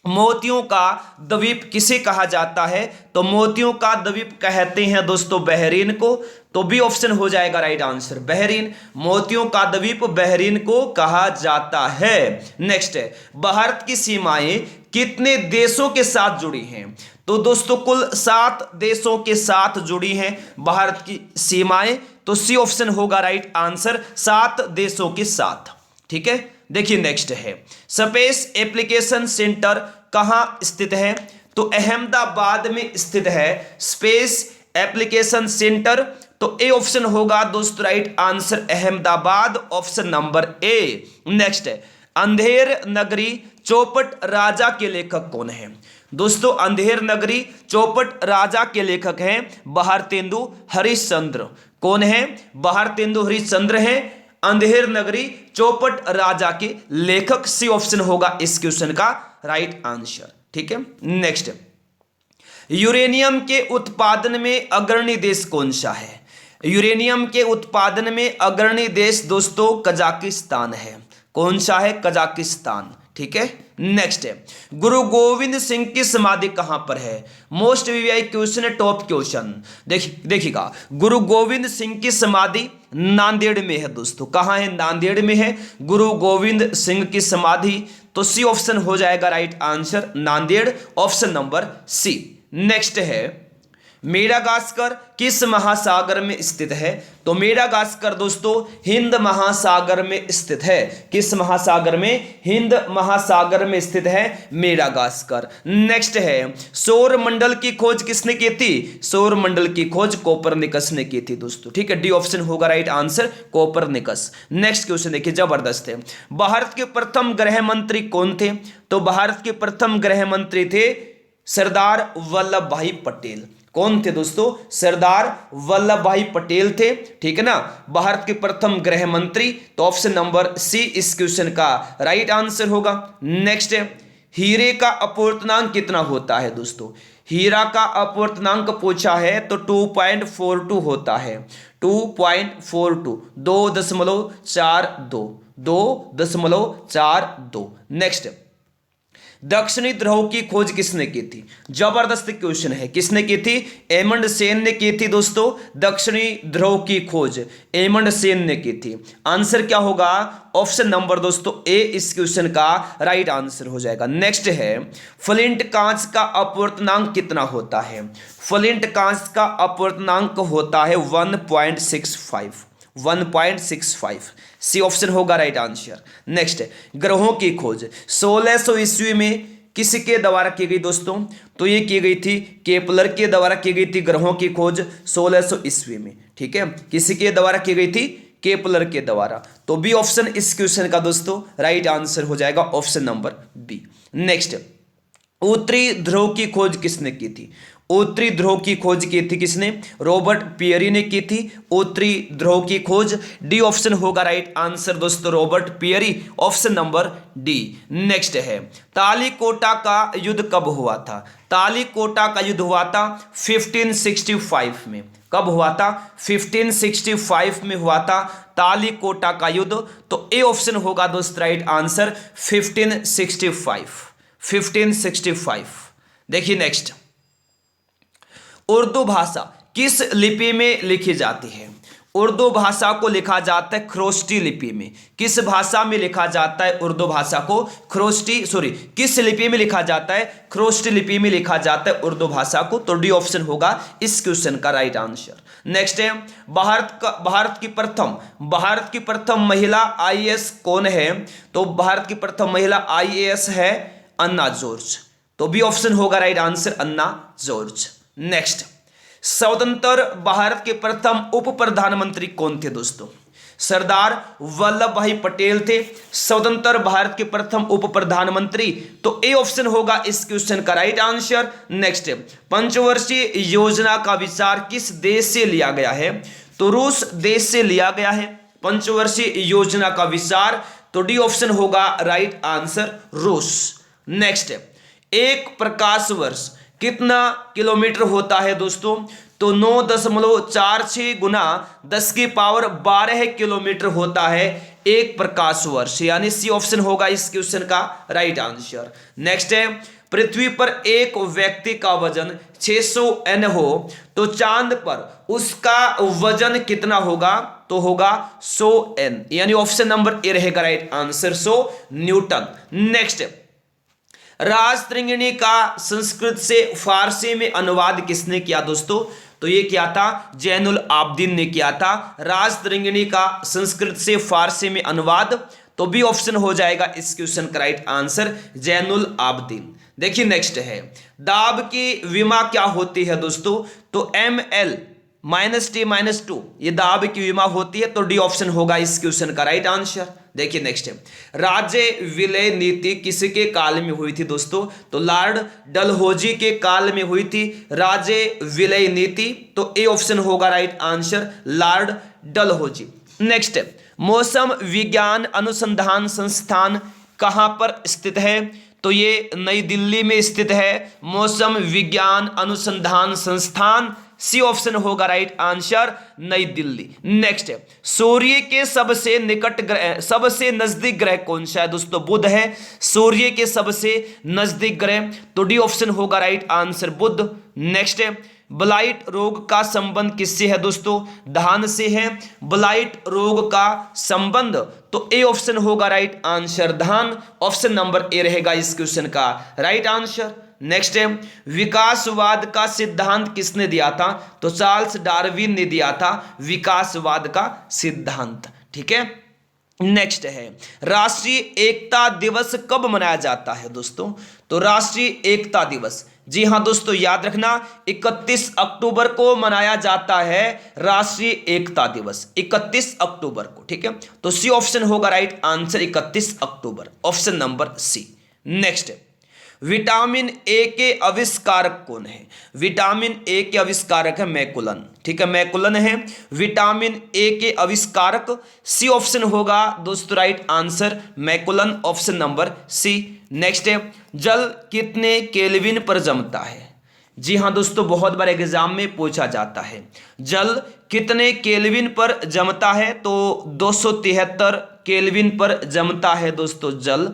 [SPEAKER 1] मोतियों का द्वीप किसे कहा जाता है? तो मोतियों का द्वीप कहते हैं दोस्तों बहरीन को। तो बी ऑप्शन हो जाएगा राइट आंसर, बहरीन। मोतियों का द्वीप बहरीन को कहा जाता है। नेक्स्ट है, भारत की सीमाएं कितने देशों के साथ जुड़ी हैं? तो दोस्तों कुल 7 देशों के साथ जुड़ी हैं भारत की सीमाएं। तो सी ऑप्शन होगा राइट आंसर, 7 देशों के साथ। ठीक है, देखिए नेक्स्ट है, स्पेस एप्लीकेशन सेंटर कहां स्थित है? तो अहमदाबाद में स्थित है स्पेस एप्लीकेशन सेंटर। तो ए ऑप्शन होगा दोस्तों right answer, Ahmedabad, option number A. Next है, अंधेर नगरी चौपट राजा के लेखक कौन है? दोस्तों अंधेर नगरी चौपट राजा के लेखक हैं भारतेंदु हरिश्चंद्र। कौन है? भारतेंदु हरिश्चंद्र हैं अंधेर नगरी चौपट राजा के लेखक, सी ऑप्शन होगा इस क्वेश्चन का राइट आंसर। ठीक है, नेक्स्ट, यूरेनियम के उत्पादन में अग्रणी देश कौन सा है? यूरेनियम के उत्पादन में अग्रणी देश दोस्तों कजाकिस्तान है। कौन सा है? कजाकिस्तान। ठीक है, नेक्स्ट है, गुरु गोविंद सिंह की समाधि कहां पर है? मोस्ट वीवीआई क्वेश्चन है, टॉप क्वेश्चन। देखिएगा, गुरु गोविंद सिंह की समाधि नांदेड़ में है दोस्तों। कहां है? नांदेड़ में है गुरु गोविंद सिंह की समाधि। तो सी ऑप्शन हो जाएगा right answer, Nanded, option number C. Next है, मेडागास्कर किस महासागर में स्थित है? तो मेडागास्कर दोस्तों हिंद महासागर में स्थित है। किस महासागर में? हिंद महासागर में स्थित है मेडागास्कर। नेक्स्ट है, सौर मंडल की खोज किसने की थी? सौर मंडल की खोज कोपरनिकस ने की थी दोस्तों। ठीक है, डी ऑप्शन होगा right answer, Copernicus. Next question देखिए, जबरदस्त है। भारत के प्रथम गृह मंत्री कौन थे? तो भारत के प्रथम गृह मंत्री थे सरदार वल्लभ भाई पटेल। कौन थे दोस्तों? सरदार वल्लभ भाई पटेल थे। ठीक है ना, भारत के प्रथम गृह मंत्री। तो ऑप्शन नंबर सी इस क्वेश्चन का राइट आंसर होगा। नेक्स्ट है, हीरे का अपवर्तनांक कितना होता है दोस्तों? हीरा का अपवर्तनांक पूछा है तो 2.42 होता है। 2.42, 2.42, 2.42। नेक्स्ट, दक्षिणी ध्रुव की खोज किसने की थी? जबरदस्त क्वेश्चन है। किसने की थी? एमंड सेन ने की थी दोस्तों। दक्षिणी ध्रुव की खोज एमंड सेन ने की थी। आंसर क्या होगा? ऑप्शन नंबर दोस्तों ए इस क्वेश्चन का राइट आंसर हो जाएगा। नेक्स्ट है, फ्लिंट कांच का अपवर्तनांक कितना होता है? फ्लिंट कांच का अपवर्तनांक होता है 1.65। 1.65, सी ऑप्शन होगा राइट आंसर। नेक्स्ट, ग्रहों की खोज 1600 ईस्वी में किसके द्वारा की गई दोस्तों? तो ये की गई थी केपलर के द्वारा की गई थी ग्रहों की खोज 1600 ईस्वी में। ठीक है, किसके द्वारा की गई थी? केपलर के द्वारा। तो बी ऑप्शन इस क्वेश्चन का दोस्तों राइट आंसर हो जाएगा, ऑप्शन नंबर बी। नेक्स्ट, उत्तरी ध्रुव की खोज किसने की थी? उत्तरी ध्रुव की खोज की थी किसने? रॉबर्ट पियरी ने की थी उत्तरी ध्रुव की खोज। डी ऑप्शन होगा राइट आंसर दोस्तों, Robert Peary, option number D. Next है, तालीकोटा का युद्ध कब हुआ था? तालीकोटा का युद्ध हुआ था 1565 में। कब हुआ था? 1565 में हुआ था तालीकोटा का युद्ध। तो ए ऑप्शन होगा दोस्त राइट आंसर, 1565। 1565। देखिए नेक्स्ट, उर्दू भाषा किस लिपि में लिखी जाती है? उर्दू भाषा को लिखा जाता है ख्रोष्टी लिपि में। किस भाषा में लिखा जाता है उर्दू भाषा को? किस लिपि में लिखा जाता है? ख्रोष्टी लिपि में लिखा जाता है उर्दू भाषा को। तो डी ऑप्शन होगा इस क्वेश्चन का राइट आंसर। नेक्स्ट है, भारत की प्रथम महिला IAS कौन है? तो भारत की प्रथम महिला IAS है अन्ना जॉर्ज। तो बी ऑप्शन होगा राइट आंसर, अन्ना जॉर्ज। नेक्स्ट, स्वतंत्र भारत के प्रथम उप प्रधानमंत्री कौन थे दोस्तों? सरदार वल्लभ भाई पटेल थे स्वतंत्र भारत के प्रथम उप प्रधानमंत्री। तो ए ऑप्शन होगा इस क्वेश्चन का राइट आंसर। नेक्स्ट, पंचवर्षीय योजना का विचार किस देश से लिया गया है? तो रूस देश से लिया गया है पंचवर्षीय योजना का विचार। तो डी ऑप्शन होगा राइट आंसर, रूस। नेक्स्ट, एक प्रकाश वर्ष कितना किलोमीटर होता है दोस्तों? तो 9.46 गुना 10 की पावर 12 किलोमीटर होता है एक प्रकाश वर्ष, यानी सी ऑप्शन होगा इस क्वेश्चन का राइट आंसर। नेक्स्ट है, पृथ्वी पर एक व्यक्ति का वजन 600 N हो तो चांद पर उसका वजन कितना होगा? तो होगा 100 N, यानी ऑप्शन नंबर ए रहेगा right answer, 100 Newton. Next, Rajatarangini का संस्कृत से फारसी में अनुवाद किसने किया दोस्तों? तो ये क्या था? जैनुल आबदीन ने किया था राजतरंगिणी का संस्कृत से फारसी में अनुवाद। तो बी ऑप्शन हो जाएगा इस क्वेश्चन का राइट आंसर, जैनुल आबदीन। देखिए नेक्स्ट है, दाब की विमा क्या होती है दोस्तों? तो ML -T-2 ये दाब की विमा होती है। तो डी ऑप्शन होगा इस क्वेश्चन का राइट आंसर। देखिए नेक्स्ट है, राज्य विलय नीति किसके काल में हुई थी दोस्तों? तो लॉर्ड डलहौजी के काल में हुई थी राज्य विलय नीति। तो ए ऑप्शन होगा right answer, Lord Dalhousie. Next है, मौसम विज्ञान अनुसंधान संस्थान कहां पर स्थित है? तो ये नई दिल्ली में स्थित है मौसम विज्ञान अनुसंधान संस्थान। सी ऑप्शन होगा राइट आंसर, नई दिल्ली। नेक्स्ट है, सूर्य के सबसे निकट ग्रह, सबसे नजदीक ग्रह कौन सा है दोस्तों? बुध है सूर्य के सबसे नजदीक ग्रह। तो डी ऑप्शन होगा राइट आंसर, बुध। नेक्स्ट है, ब्लाइट रोग का संबंध किससे है दोस्तों? धान से है ब्लाइट रोग का संबंध। तो ए ऑप्शन होगा राइट आंसर, धान। ऑप्शन नंबर ए रहेगा इस क्वेश्चन का राइट आंसर। नेक्स्ट है, विकासवाद का सिद्धांत किसने दिया था? तो चार्ल्स डार्विन ने दिया था विकासवाद का सिद्धांत। ठीक है, नेक्स्ट है, राष्ट्रीय एकता दिवस कब मनाया जाता है दोस्तों? तो राष्ट्रीय एकता दिवस, जी हां दोस्तों, याद रखना 31 अक्टूबर को मनाया जाता है राष्ट्रीय एकता दिवस, 31 अक्टूबर को। ठीक है, तो सी ऑप्शन होगा राइट आंसर, 31 अक्टूबर, ऑप्शन नंबर सी। नेक्स्ट है, विटामिन ए के आविष्कारक कौन है? विटामिन ए के आविष्कारक है मैकुलन। ठीक है, मैकुलन है विटामिन ए के आविष्कारक, सी ऑप्शन होगा दोस्तों right answer, मैकुलन, option number C. Next है, जल कितने केल्विन पर जमता है? जी हां दोस्तों, बहुत बार एग्जाम में पूछा जाता है, जल कितने केल्विन पर जमता है? तो 273 केल्विन पर जमता है दोस्तों जल,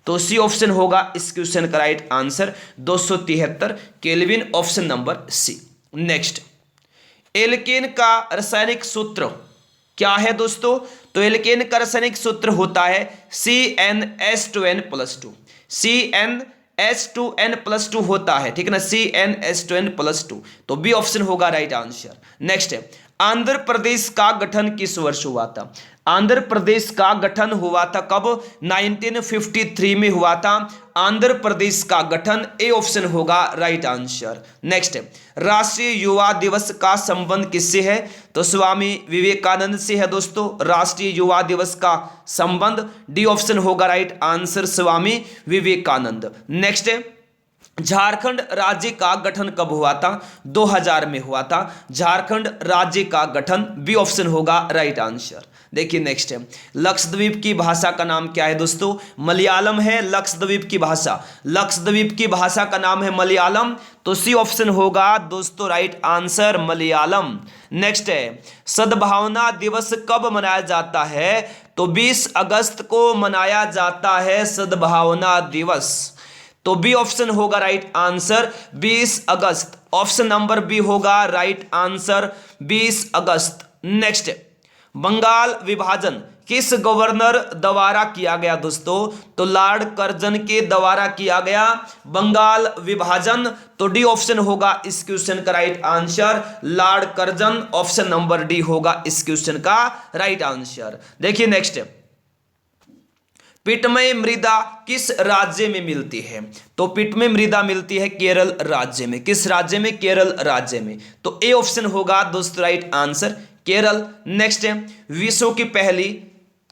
[SPEAKER 1] तो सी ऑप्शन होगा इस क्वेश्चन का right answer, 273 kelvin, option number C. Next, alkane का रासायनिक सूत्र क्या है दोस्तों? तो एल्केन का रासायनिक सूत्र होता है CnH2n+2, CnH2n+2 होता है। ठीक है ना, CnH2n+2, तो बी ऑप्शन होगा राइट आंसर। नेक्स्ट है, आंध्र प्रदेश का गठन किस वर्ष हुआ था? आंध्र प्रदेश का गठन हुआ था कब? 1953 में हुआ था आंध्र प्रदेश का गठन, ए ऑप्शन होगा राइट आंसर। नेक्स्ट है, राष्ट्रीय युवा दिवस का संबंध किससे है? तो स्वामी विवेकानंद से है दोस्तों, राष्ट्रीय युवा दिवस का संबंध, डी ऑप्शन होगा right answer, Swami Vivekananda. Next है, झारखंड राज्य का गठन कब हुआ था? 2000 में हुआ था झारखंड राज्य का गठन, बी ऑप्शन होगा राइट आंसर। देखिए नेक्स्ट है, लक्षद्वीप की भाषा का नाम क्या है दोस्तों? मलयालम है लक्षद्वीप की भाषा, लक्षद्वीप की भाषा का नाम है मलयालम, तो सी ऑप्शन होगा दोस्तों राइट आंसर, मलयालम। नेक्स्ट है, सद्भावना दिवस कब मनाया जाता है? तो 20 अगस्त को मनाया जाता है सद्भावना दिवस, तो बी ऑप्शन होगा राइट आंसर, 20 अगस्त, ऑप्शन नंबर बी होगा राइट आंसर, 20 अगस्त। नेक्स्ट, बंगाल विभाजन किस गवर्नर द्वारा किया गया दोस्तों? तो लॉर्ड कर्जन के द्वारा किया गया बंगाल विभाजन, तो डी ऑप्शन होगा इस क्वेश्चन का right answer, Lord Curzon, option number D होगा इस क्वेश्चन का राइट आंसर। देखिए नेक्स्ट, पिटमय मृदा किस राज्य में मिलती है? तो पिटमय मृदा मिलती है केरल राज्य में, किस राज्य में? केरल राज्य में, तो ए ऑप्शन होगा दोस्तों राइट आंसर, केरल। नेक्स्ट है, विश्व की पहली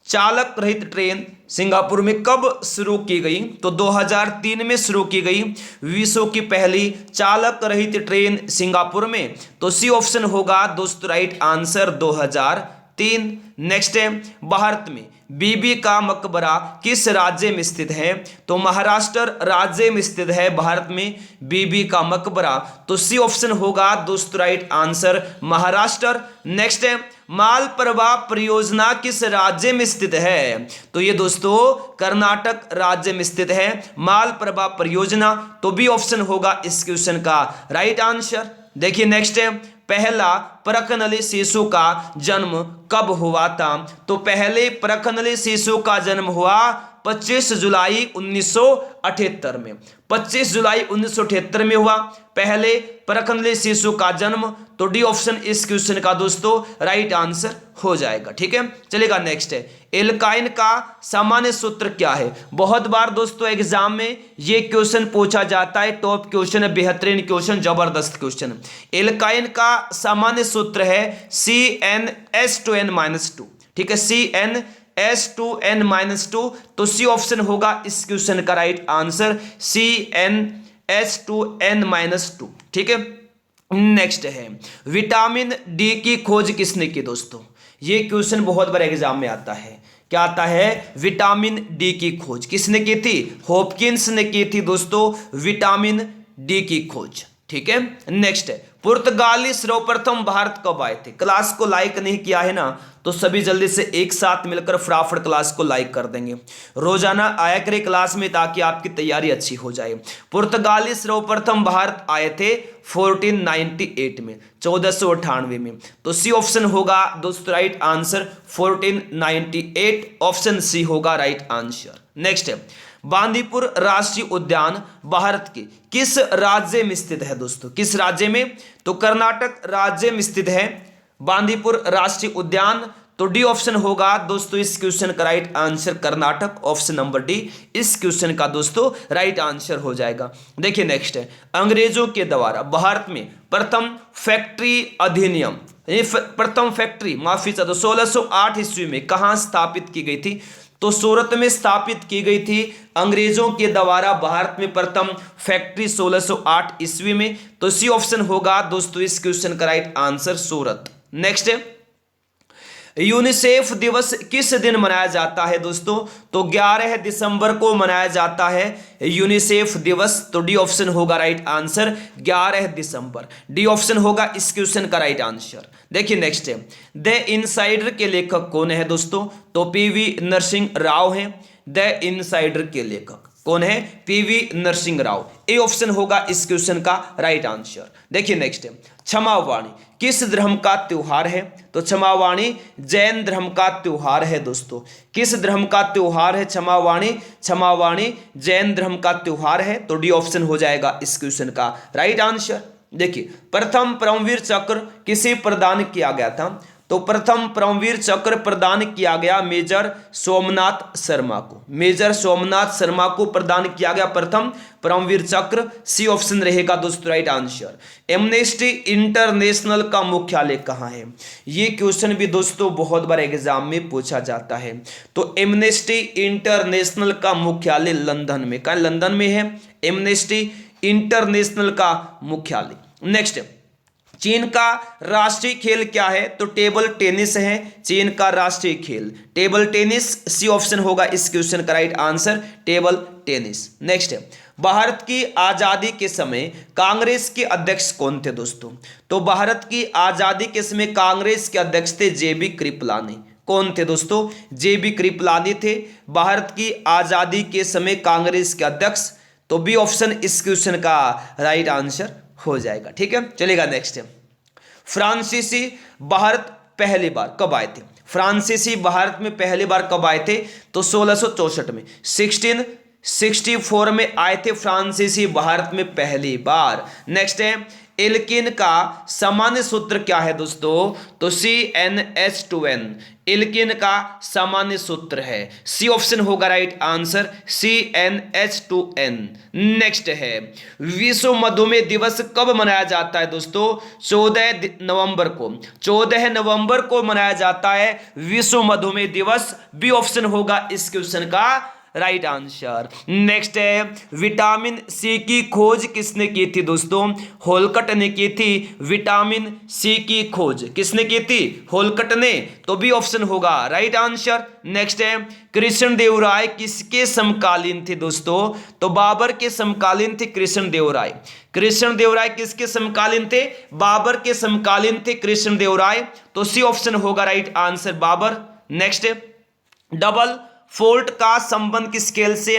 [SPEAKER 1] चालक रहित ट्रेन सिंगापुर में कब शुरू की गई? तो 2003 में शुरू की गई विश्व की पहली चालक रहित ट्रेन सिंगापुर में, तो सी ऑप्शन होगा दोस्तों राइट आंसर, 2003। नेक्स्ट है, भारत में बीबी का मकबरा किस राज्य में स्थित है? तो महाराष्ट्र राज्य में स्थित है भारत में बीबी का मकबरा, तो सी ऑप्शन होगा दोस्तों राइट आंसर, महाराष्ट्र। नेक्स्ट है, माल प्रवाह परियोजना किस राज्य में स्थित है? तो ये दोस्तों कर्नाटक राज्य में स्थित है माल प्रवाह परियोजना, तो बी ऑप्शन होगा इस क्वेश्चन का राइट आंसर। देखिए नेक्स्ट है, पहला परखनली शिशु का जन्म कब हुआ था? तो पहले परखनली शिशु का जन्म हुआ 25 जुलाई 1978 में, 25 जुलाई 1978 में हुआ पहले परखनली शिशु का जन्म, तो डी ऑप्शन इस क्वेश्चन का दोस्तों राइट आंसर हो जाएगा। ठीक है, चलेगा। नेक्स्ट है, एल्काइन का सामान्य सूत्र क्या है? बहुत बार दोस्तों एग्जाम में ये क्वेश्चन पूछा जाता है, टॉप क्वेश्चन है, बेहतरीन क्वेश्चन, जबरदस्त क्वेश्चन। एल्काइन का सामान्य सूत्र है CnH2n-2, ठीक है, CnH2n-2, तो सी ऑप्शन होगा इस क्वेश्चन का राइट आंसर, CnH2n-2। ठीक है, नेक्स्ट है, विटामिन डी की खोज किसने की दोस्तों? ये क्वेश्चन बहुत बार एग्जाम में आता है, क्या आता है? विटामिन डी की खोज किसने की थी? हॉपकिंस ने की थी दोस्तों विटामिन डी की खोज। ठीक है, नेक्स्ट है, पुर्तगाली सर्वप्रथम भारत कब आए थे? क्लास को लाइक नहीं किया है ना, तो सभी जल्दी से एक साथ मिलकर फटाफट क्लास को लाइक कर देंगे। रोजाना आया करें क्लास में ताकि आपकी तैयारी अच्छी हो जाए। पुर्तगाली सर्वप्रथम भारत आए थे 1498 में, 1498 में। तो सी ऑप्शन होगा दोस्तों राइट आंसर 1498, ऑप्शन सी होगा राइट आंसर। नेक्स्ट है बांदीपुर राष्ट्रीय उद्यान भारत के किस राज्य में स्थित है दोस्तों, किस राज्य में? तो कर्नाटक राज्य में स्थित है बांदीपुर राष्ट्रीय उद्यान। तो डी ऑप्शन होगा दोस्तों इस क्वेश्चन का right answer Karnataka, option number D इस क्वेश्चन का दोस्तों राइट आंसर हो जाएगा। देखिए नेक्स्ट है अंग्रेजों के द्वारा भारत में प्रथम फैक्ट्री अधिनियम, प्रथम फैक्ट्री माफी चाहता 1608 ईस्वी में कहां स्थापित की गई थी? तो सूरत में स्थापित की गई थी अंग्रेजों के द्वारा भारत में प्रथम फैक्ट्री 1608 ईस्वी में। तो सी ऑप्शन होगा दोस्तों इस क्वेश्चन का राइट आंसर सूरत। नेक्स्ट है यूनिसेफ दिवस किस दिन मनाया जाता है दोस्तों? तो 11 दिसंबर को मनाया जाता है यूनिसेफ दिवस। तो डी ऑप्शन होगा राइट आंसर 11 दिसंबर, डी ऑप्शन होगा इस क्वेश्चन का राइट आंसर। देखिए नेक्स्ट है द इनसाइडर के लेखक कौन है दोस्तों? तो पीवी नरसिंह राव हैं। द इनसाइडर के लेखक कौन है? पीवी नरसिंह राव, ए ऑप्शन होगा इस क्वेश्चन का राइट आंसर। देखिए नेक्स्ट है क्षमावाणी किस धर्म का त्योहार है? तो क्षमावाणी जैन धर्म का त्योहार है दोस्तों। किस धर्म का त्योहार है क्षमावाणी? क्षमावाणी जैन धर्म का त्योहार है। तो डी ऑप्शन हो जाएगा इस क्वेश्चन का राइट आंसर। देखिए प्रथम परमवीर चक्र किसे प्रदान किया गया था? तो प्रथम परमवीर चक्र प्रदान किया गया मेजर सोमनाथ शर्मा को, मेजर सोमनाथ शर्मा को प्रदान किया गया प्रथम परमवीर चक्र, सी ऑप्शन रहेगा दोस्तों राइट आंसर। एमनेस्टी इंटरनेशनल का मुख्यालय कहाँ है? ये क्वेश्चन भी दोस्तों बहुत बार एग्जाम में पूछा जाता है। तो एमनेस्टी इंटरनेशनल का मुख्यालय लंदन में, कहाँ? लंदन में है एमनेस्टी इंटरनेशनल का मुख्यालय। नेक्स्ट चीन का राष्ट्रीय खेल क्या है? तो टेबल टेनिस है चीन का राष्ट्रीय खेल, टेबल टेनिस, सी ऑप्शन होगा इस क्वेश्चन का right answer table tennis. Next है भारत की आजादी के समय कांग्रेस के अध्यक्ष कौन थे दोस्तों? तो भारत की आजादी के समय कांग्रेस के अध्यक्ष थे जेबी कृपलानी। कौन थे दोस्तों? जेबी कृपलानी थे भारत की आजादी के समय कांग्रेस के अध्यक्ष। तो बी ऑप्शन इस क्वेश्चन का राइट आंसर हो जाएगा। ठीक है चलेगा। नेक्स्ट है फ्रांसीसी भारत पहली बार कब आए थे? फ्रांसीसी भारत में पहली बार कब आए थे? तो 1664 में, 1664 में आए थे फ्रांसीसी भारत में पहली बार। नेक्स्ट है एल्किन का सामान्य सूत्र क्या है दोस्तों? तो CnH2n एल्किन का सामान्य सूत्र है, सी ऑप्शन होगा राइट आंसर CnH2n। नेक्स्ट है विश्व मधुमेह दिवस कब मनाया जाता है दोस्तों? 14 नवंबर को, 14 नवंबर को मनाया जाता है विश्व मधुमेह दिवस, बी ऑप्शन होगा इस क्वेश्चन का राइट आंसर। नेक्स्ट है विटामिन सी की खोज किसने की थी दोस्तों? होलकट ने की थी विटामिन सी की खोज, किसने की थी? होलकट ने, तो बी ऑप्शन होगा राइट आंसर। नेक्स्ट है कृष्णदेवराय किसके समकालीन थे दोस्तों? तो बाबर के समकालीन थे कृष्णदेवराय। कृष्णदेवराय किसके समकालीन थे? बाबर के समकालीन थे कृष्णदेवराय। तो सी ऑप्शन होगा राइट आंसर बाबर। नेक्स्ट है डबल फोल्ट का संबंध किस खेल से?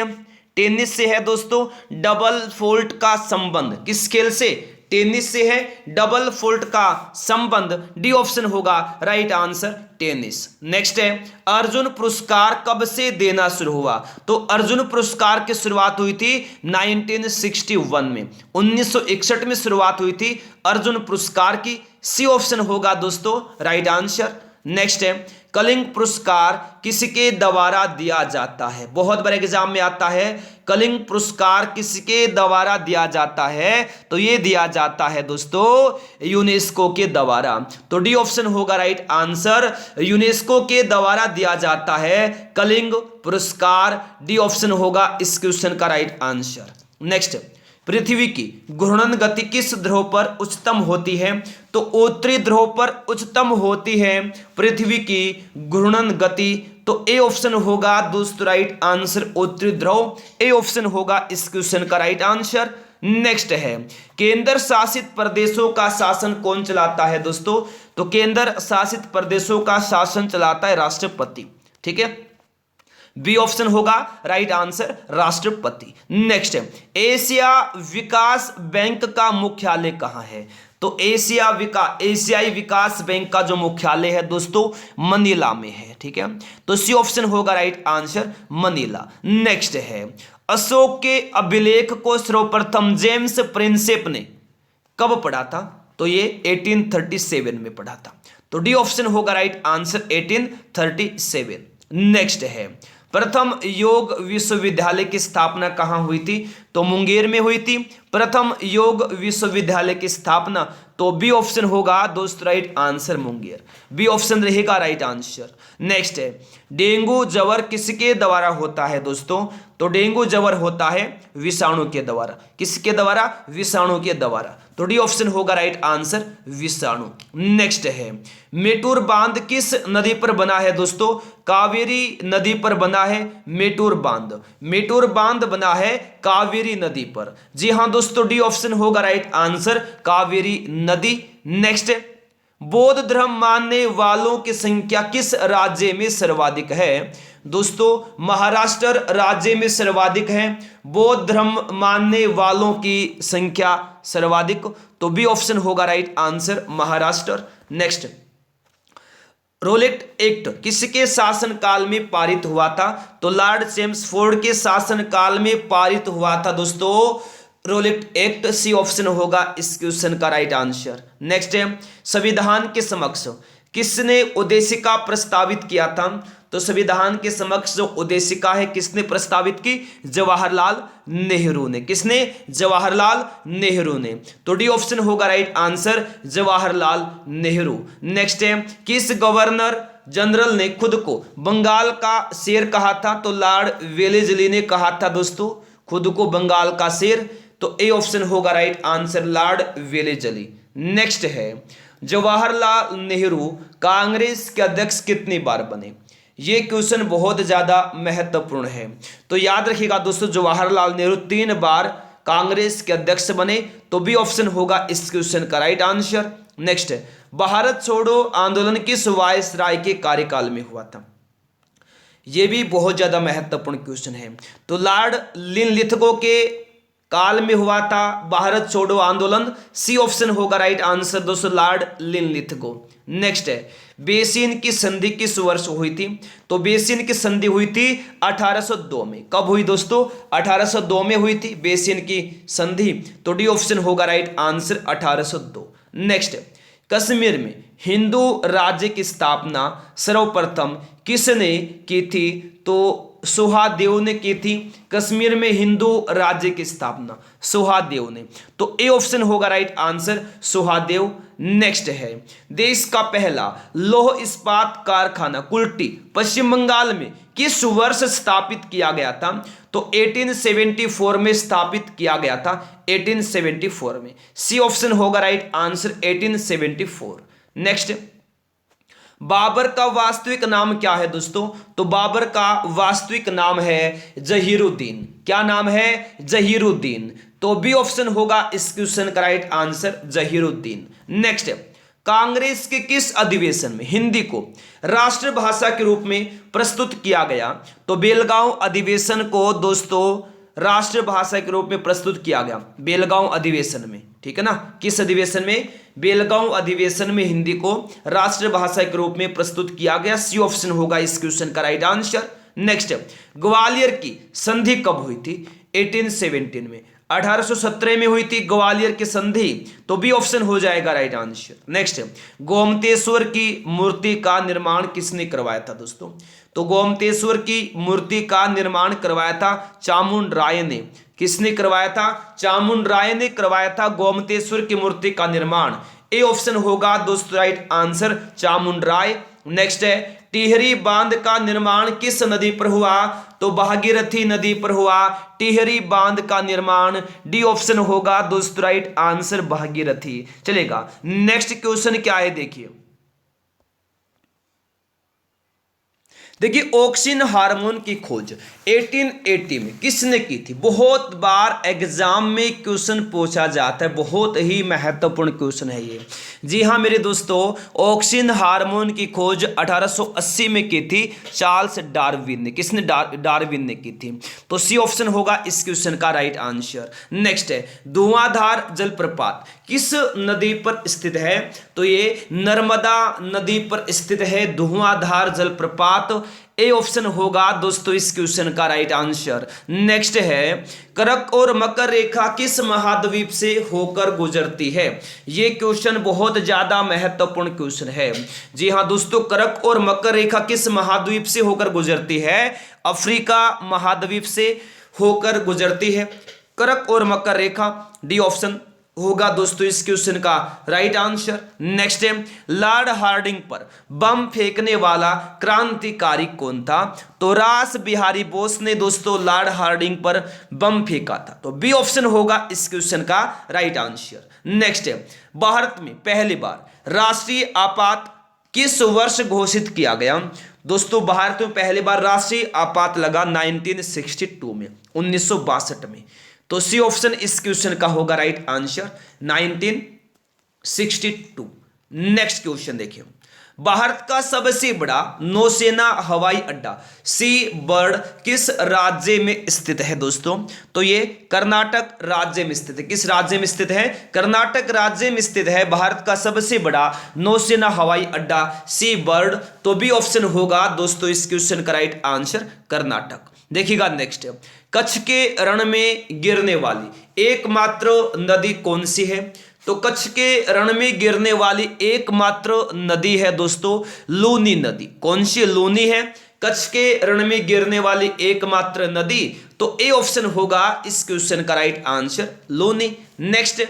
[SPEAKER 1] टेनिस से है दोस्तों। डबल फोल्ट का संबंध किस खेल से? टेनिस से है डबल फोल्ट का संबंध, डी ऑप्शन होगा राइट आंसर टेनिस। नेक्स्ट है अर्जुन पुरस्कार कब से देना शुरू हुआ? तो अर्जुन पुरस्कार की शुरुआत हुई थी 1961 में, 1961 में शुरुआत हुई थी अर्जुन पुरस्कार की, सी ऑप्शन होगा दोस्तों राइट आंसर। नेक्स्ट है कलिंग पुरस्कार किसके द्वारा दिया जाता है? बहुत बार एग्जाम में आता है कलिंग पुरस्कार किसके द्वारा दिया जाता है? तो ये दिया जाता है दोस्तों यूनेस्को के द्वारा। तो डी ऑप्शन होगा राइट आंसर, यूनेस्को के द्वारा दिया जाता है कलिंग पुरस्कार, डी ऑप्शन होगा इस क्वेश्चन का राइट आंसर। नेक्स्ट पृथ्वी की घूर्णन गति किस ध्रुव पर उच्चतम होती है? तो उत्तरी ध्रुव पर उच्चतम होती है पृथ्वी की घूर्णन गति। तो ए ऑप्शन होगा दोस्तों राइट आंसर उत्तरी ध्रुव, ए ऑप्शन होगा इस क्वेश्चन का राइट आंसर। नेक्स्ट है केंद्र शासित प्रदेशों का शासन कौन चलाता है दोस्तों? तो केंद्र शासित प्रदेशों का शासन चलाता है राष्ट्रपति, ठीक है। बी ऑप्शन होगा राइट आंसर, राष्ट्रपति। नेक्स्ट है, एशिया विकास बैंक का मुख्यालय कहां है? तो एशियाई विकास बैंक का जो मुख्यालय है दोस्तों मनीला में है, ठीक है। तो सी ऑप्शन होगा राइट आंसर, मनीला। नेक्स्ट है, अशोक के अभिलेख को सर्वप्रथम जेम्स प्रिंसेप ने कब पढ़ा था? तो ये 1837 में पढ़ा था। तो डी ऑप्शन होगा राइट आंसर, 1837। नेक्स्ट है, प्रथम योग विश्वविद्यालय की स्थापना कहां हुई थी? तो मुंगेर में हुई थी प्रथम योग विश्वविद्यालय की स्थापना। तो बी ऑप्शन होगा दोस्त right answer, Munger. B option रहेगा राइट आंसर। नेक्स्ट है, डेंगू ज्वर किसके द्वारा होता है दोस्तों? तो डेंगू ज्वर होता है विषाणु के द्वारा। किसके द्वारा? विषाणु के द्वारा। तो डी ऑप्शन होगा राइट आंसर, विषाणु। नेक्स्ट है, मेटूर बांध किस नदी पर बना है दोस्तों? कावेरी नदी पर बना है मेटूर बांध। मेटूर बांध बना है कावेरी नदी पर। जी हां दोस्तों, डी ऑप्शन होगा राइट आंसर, कावेरी नदी। नेक्स्ट, बौद्ध धर्म मानने वालों की संख्या किस राज्य में सर्वाधिक है? दोस्तों महाराष्ट्र राज्य में सर्वाधिक है बौद्ध धर्म मानने वालों की संख्या सर्वाधिक। तो बी ऑप्शन होगा right answer, Maharashtra. Next, Rowlatt Act किसके शासन काल में पारित हुआ था? तो लॉर्ड चेम्सफोर्ड के शासन काल में पारित हुआ था दोस्तों रोलेट एक्ट। सी ऑप्शन होगा इस क्वेश्चन का राइट आंसर। नेक्स्ट है, संविधान के समक्ष किसने उद्देशिका प्रस्तावित किया था? तो संविधान के समक्ष जो उद्देशिका है किसने प्रस्तावित की? जवाहरलाल नेहरू ने। किसने? जवाहरलाल नेहरू ने। तो डी ऑप्शन होगा right answer, Jawaharlal Nehru. Next है, किस गवर्नर जनरल ने खुद को बंगाल का शेर कहा था? तो लॉर्ड वेलेस्ली ने कहा था दोस्तों खुद को बंगाल का शेर। तो ए ऑप्शन होगा right answer, Lord Wellesley. Next है, जवाहरलाल नेहरू कांग्रेस के अध्यक्ष कितनी बार बने? ये क्वेश्चन बहुत ज्यादा महत्वपूर्ण है। तो याद रखिएगा दोस्तों, जवाहरलाल नेहरू 3 बार कांग्रेस के अध्यक्ष बने। तो बी ऑप्शन होगा इस क्वेश्चन का राइट आंसर। नेक्स्ट है, भारत छोड़ो आंदोलन किस वायसराय के कार्यकाल में हुआ था? यह भी बहुत ज्यादा महत्वपूर्ण क्वेश्चन है। तो लॉर्ड लिनलिथगो के काल में हुआ था भारत छोड़ो आंदोलन। सी ऑप्शन होगा राइट आंसर दोस्तों, लॉर्ड लिनलिथगो। नेक्स्ट है, बेसिन की संधि किस वर्ष हुई थी? तो बेसिन की संधि हुई थी 1802 में। कब हुई दोस्तों? 1802 में हुई थी बेसिन की संधि। तो डी ऑप्शन होगा राइट आंसर, 1802। नेक्स्ट, कश्मीर में हिंदू राज्य की स्थापना सर्वप्रथम किसने की थी? तो सुहादेव ने की थी। कश्मीर में हिंदू राज्य की स्थापना सुहादेव ने। तो ए ऑप्शन होगा राइट आंसर, सुहादेव। नेक्स्ट है, देश का पहला लौह इस्पात कारखाना कुल्टी पश्चिम बंगाल में किस वर्ष स्थापित किया गया था? तो 1874 में स्थापित किया गया था, 1874 में। सी ऑप्शन होगा राइट आंसर, 1874। नेक्स्ट, बाबर का वास्तविक नाम क्या है दोस्तों? तो बाबर का वास्तविक नाम है जहीरुद्दीन। क्या नाम है? जहीरुद्दीन। तो बी ऑप्शन होगा इस क्वेश्चन का right answer, Zahiruddin. Next, Congress के किस अधिवेशन में हिंदी को राष्ट्रभाषा के रूप में प्रस्तुत किया गया? तो बेलगांव अधिवेशन को दोस्तों राष्ट्रभाषा के रूप में प्रस्तुत किया गया, बेलगांव अधिवेशन में। ठीक है ना, किस अधिवेशन में? बेलगांव अधिवेशन में हिंदी को राष्ट्रभाषा के रूप में प्रस्तुत किया गया। सी ऑप्शन होगा इस क्वेश्चन का राइट आंसर। नेक्स्ट, ग्वालियर की संधि कब हुई थी? 1817 में। 1817 में हुई थी ग्वालियर की संधि। तो बी ऑप्शन हो जाएगा राइट आंसर। नेक्स्ट, गोमतेश्वर की मूर्ति का निर्माण किसने करवाया था दोस्तों? तो गोमतेश्वर की मूर्ति का निर्माण करवाया था चामुंड राय ने। किसने करवाया था? चामुंड राय ने करवाया था गोमतेश्वर की मूर्ति का निर्माण। ए ऑप्शन होगा दोस्तों राइट आंसर, चामुंड राय। नेक्स्ट है, टिहरी बांध का निर्माण किस नदी पर हुआ? तो भागीरथी नदी पर हुआ टिहरी बांध का निर्माण। डी ऑप्शन होगा दोस्तों राइट आंसर, भागीरथी। चलेगा, नेक्स्ट क्वेश्चन क्या है देखिए। देखिए ऑक्सिन हार्मोन की खोज 1880 में किसने की थी? बहुत बार एग्जाम में क्वेश्चन पूछा जाता है, बहुत ही महत्वपूर्ण क्वेश्चन है ये। जी हाँ मेरे दोस्तों, ऑक्सिन हार्मोन की खोज 1880 में की थी चार्ल्स डार्विन ने। किसने? डार्विन ने की थी। तो सी ऑप्शन होगा इस क्वेश्चन का राइट आंसर। नेक्स्ट है धुआंधार जलप्रपात किस नदी पर स्थित है? तो ये नर्मदा नदी पर स्थित है धुआंधार जलप्रपात। ए ऑप्शन होगा दोस्तों इस क्वेश्चन का राइट आंसर। नेक्स्ट है कर्क और मकर रेखा किस महाद्वीप से होकर गुजरती है? ये क्वेश्चन बहुत ज्यादा महत्वपूर्ण क्वेश्चन है। जी हाँ दोस्तों, कर्क और मकर रेखा किस महाद्वीप से होकर गुजरती है? अफ्रीका महाद्वीप से होकर गुजरती है कर्क और मकर रेखा। डी ऑप्शन होगा दोस्तों इस क्वेश्चन का राइट आंसर। नेक्स्ट है लॉर्ड हार्डिंग पर बम फेंकने वाला क्रांतिकारी कौन था? तो रास बिहारी बोस ने दोस्तों लॉर्ड हार्डिंग पर बम फेंका था। तो बी ऑप्शन होगा इस क्वेश्चन का राइट आंसर। नेक्स्ट है भारत में पहली बार राष्ट्रीय आपात किस वर्ष घोषित किया गया? दोस्तों भारत में पहली बार राष्ट्रीय आपात लगा 1962 में, 1962 में। तो सी ऑप्शन इस क्वेश्चन का होगा राइट आंसर 1962। नेक्स्ट क्वेश्चन देखिए, भारत का सबसे बड़ा नौसेना हवाई अड्डा सी बर्ड किस राज्य में स्थित है? दोस्तों तो ये कर्नाटक राज्य में स्थित है। किस राज्य में स्थित है? कर्नाटक राज्य में स्थित है भारत का सबसे बड़ा नौसेना हवाई अड्डा सी बर्ड। तो बी ऑप्शन होगा दोस्तों इस क्वेश्चन का राइट आंसर कर्नाटक। देखिएगा नेक्स्ट, कच्छ के रण में गिरने वाली एकमात्र नदी कौन सी है? तो कच्छ के रण में गिरने वाली एकमात्र नदी है दोस्तों लूनी नदी। कौन सी? लूनी है कच्छ के रण में गिरने वाली एकमात्र नदी। तो ए ऑप्शन होगा इस क्वेश्चन का right answer Luni. Next,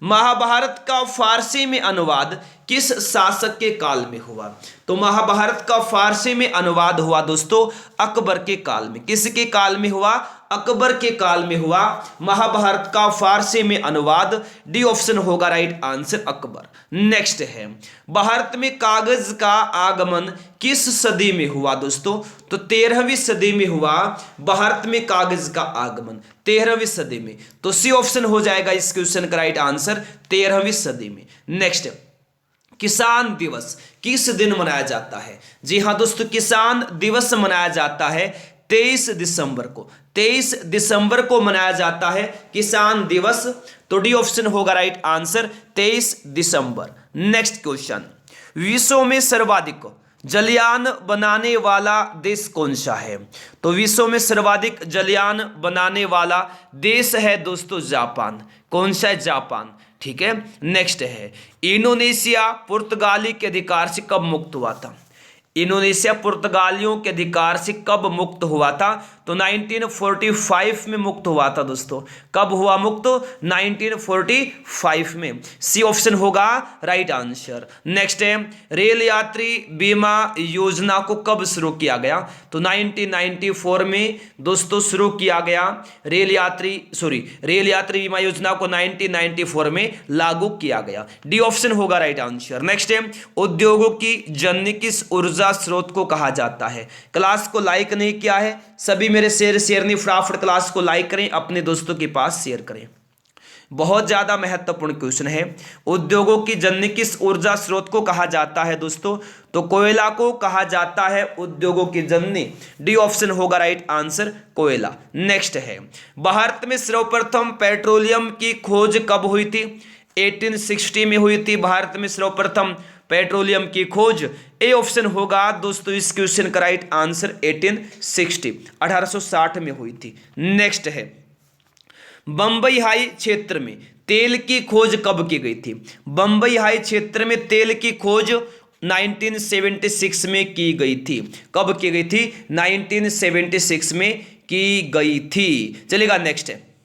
[SPEAKER 1] Mahabharat का फारसी में अनुवाद किस शासक के काल में हुआ? तो महाभारत का फारसी में अनुवाद हुआ दोस्तों अकबर के काल में। किसके काल में हुआ? अकबर के काल में हुआ महाभारत का फारसी में अनुवाद। डी ऑप्शन होगा राइट आंसर अकबर। नेक्स्ट है भारत में कागज का आगमन किस सदी में हुआ? दोस्तों तो 13वीं सदी में हुआ भारत में कागज का आगमन, 13वीं सदी में। तो सी ऑप्शन हो जाएगा इस क्वेश्चन का राइट आंसर 13वीं सदी में। नेक्स्ट, किसान दिवस किस दिन मनाया जाता है? जी हां दोस्तों, किसान दिवस मनाया जाता है 23 दिसंबर को। 23 दिसंबर को मनाया जाता है किसान दिवस। तो डी ऑप्शन होगा राइट आंसर 23 दिसंबर। नेक्स्ट क्वेश्चन, विश्व में सर्वाधिक जलयान बनाने वाला देश कौन सा है? तो विश्व में सर्वाधिक जलयान बनाने वाला देश है दोस्तों जापान। कौन सा है? जापान। ठीक है। नेक्स्ट है इंडोनेशिया पुर्तगाली के अधिकार से कब मुक्त हुआ था? इंडोनेशिया पुर्तगालियों के अधिकार से कब मुक्त हुआ था? तो 1945 में मुक्त हुआ था दोस्तों। कब हुआ मुक्त? 1945 में। सी ऑप्शन होगा राइट आंसर। नेक्स्ट है रेल यात्री बीमा योजना को कब शुरू किया गया? तो 1994 में दोस्तों शुरू किया गया। रेल यात्री बीमा योजना को 1994 में लागू किया गया। डी ऑप्शन होगा राइट आंसर। नेक्स्ट है उद्योगों की जननी किस ऊर्जा स्रोत को कहा जाता है? क्लास को लाइक नहीं किया है सभी मेरे शेयर नहीं, फटाफट क्लास को लाइक करें, अपने दोस्तों के पास शेयर करें। बहुत ज्यादा महत्वपूर्ण क्वेश्चन है। उद्योगों की जननी किस ऊर्जा स्रोत को कहा जाता है दोस्तों? तो कोयला को कहा जाता है उद्योगों की जननी। डी ऑप्शन होगा राइट आंसर कोयला। नेक्स्ट है भारत में सर्वप्रथम पेट्रोलियम की खोज कब हुई थी? 1860 में हुई थी भारत में सर्वप्रथम पेट्रोलियम की खोज। ए ऑप्शन होगा दोस्तों इस क्वेश्चन का राइट आंसर 1860 में हुई थी। नेक्स्ट है बंबई हाई क्षेत्र में तेल की खोज कब की गई थी? बंबई हाई क्षेत्र में तेल की खोज 1976 में की गई थी। कब की गई थी? 1976 में की गई थी। चलेगा नेक्स्ट है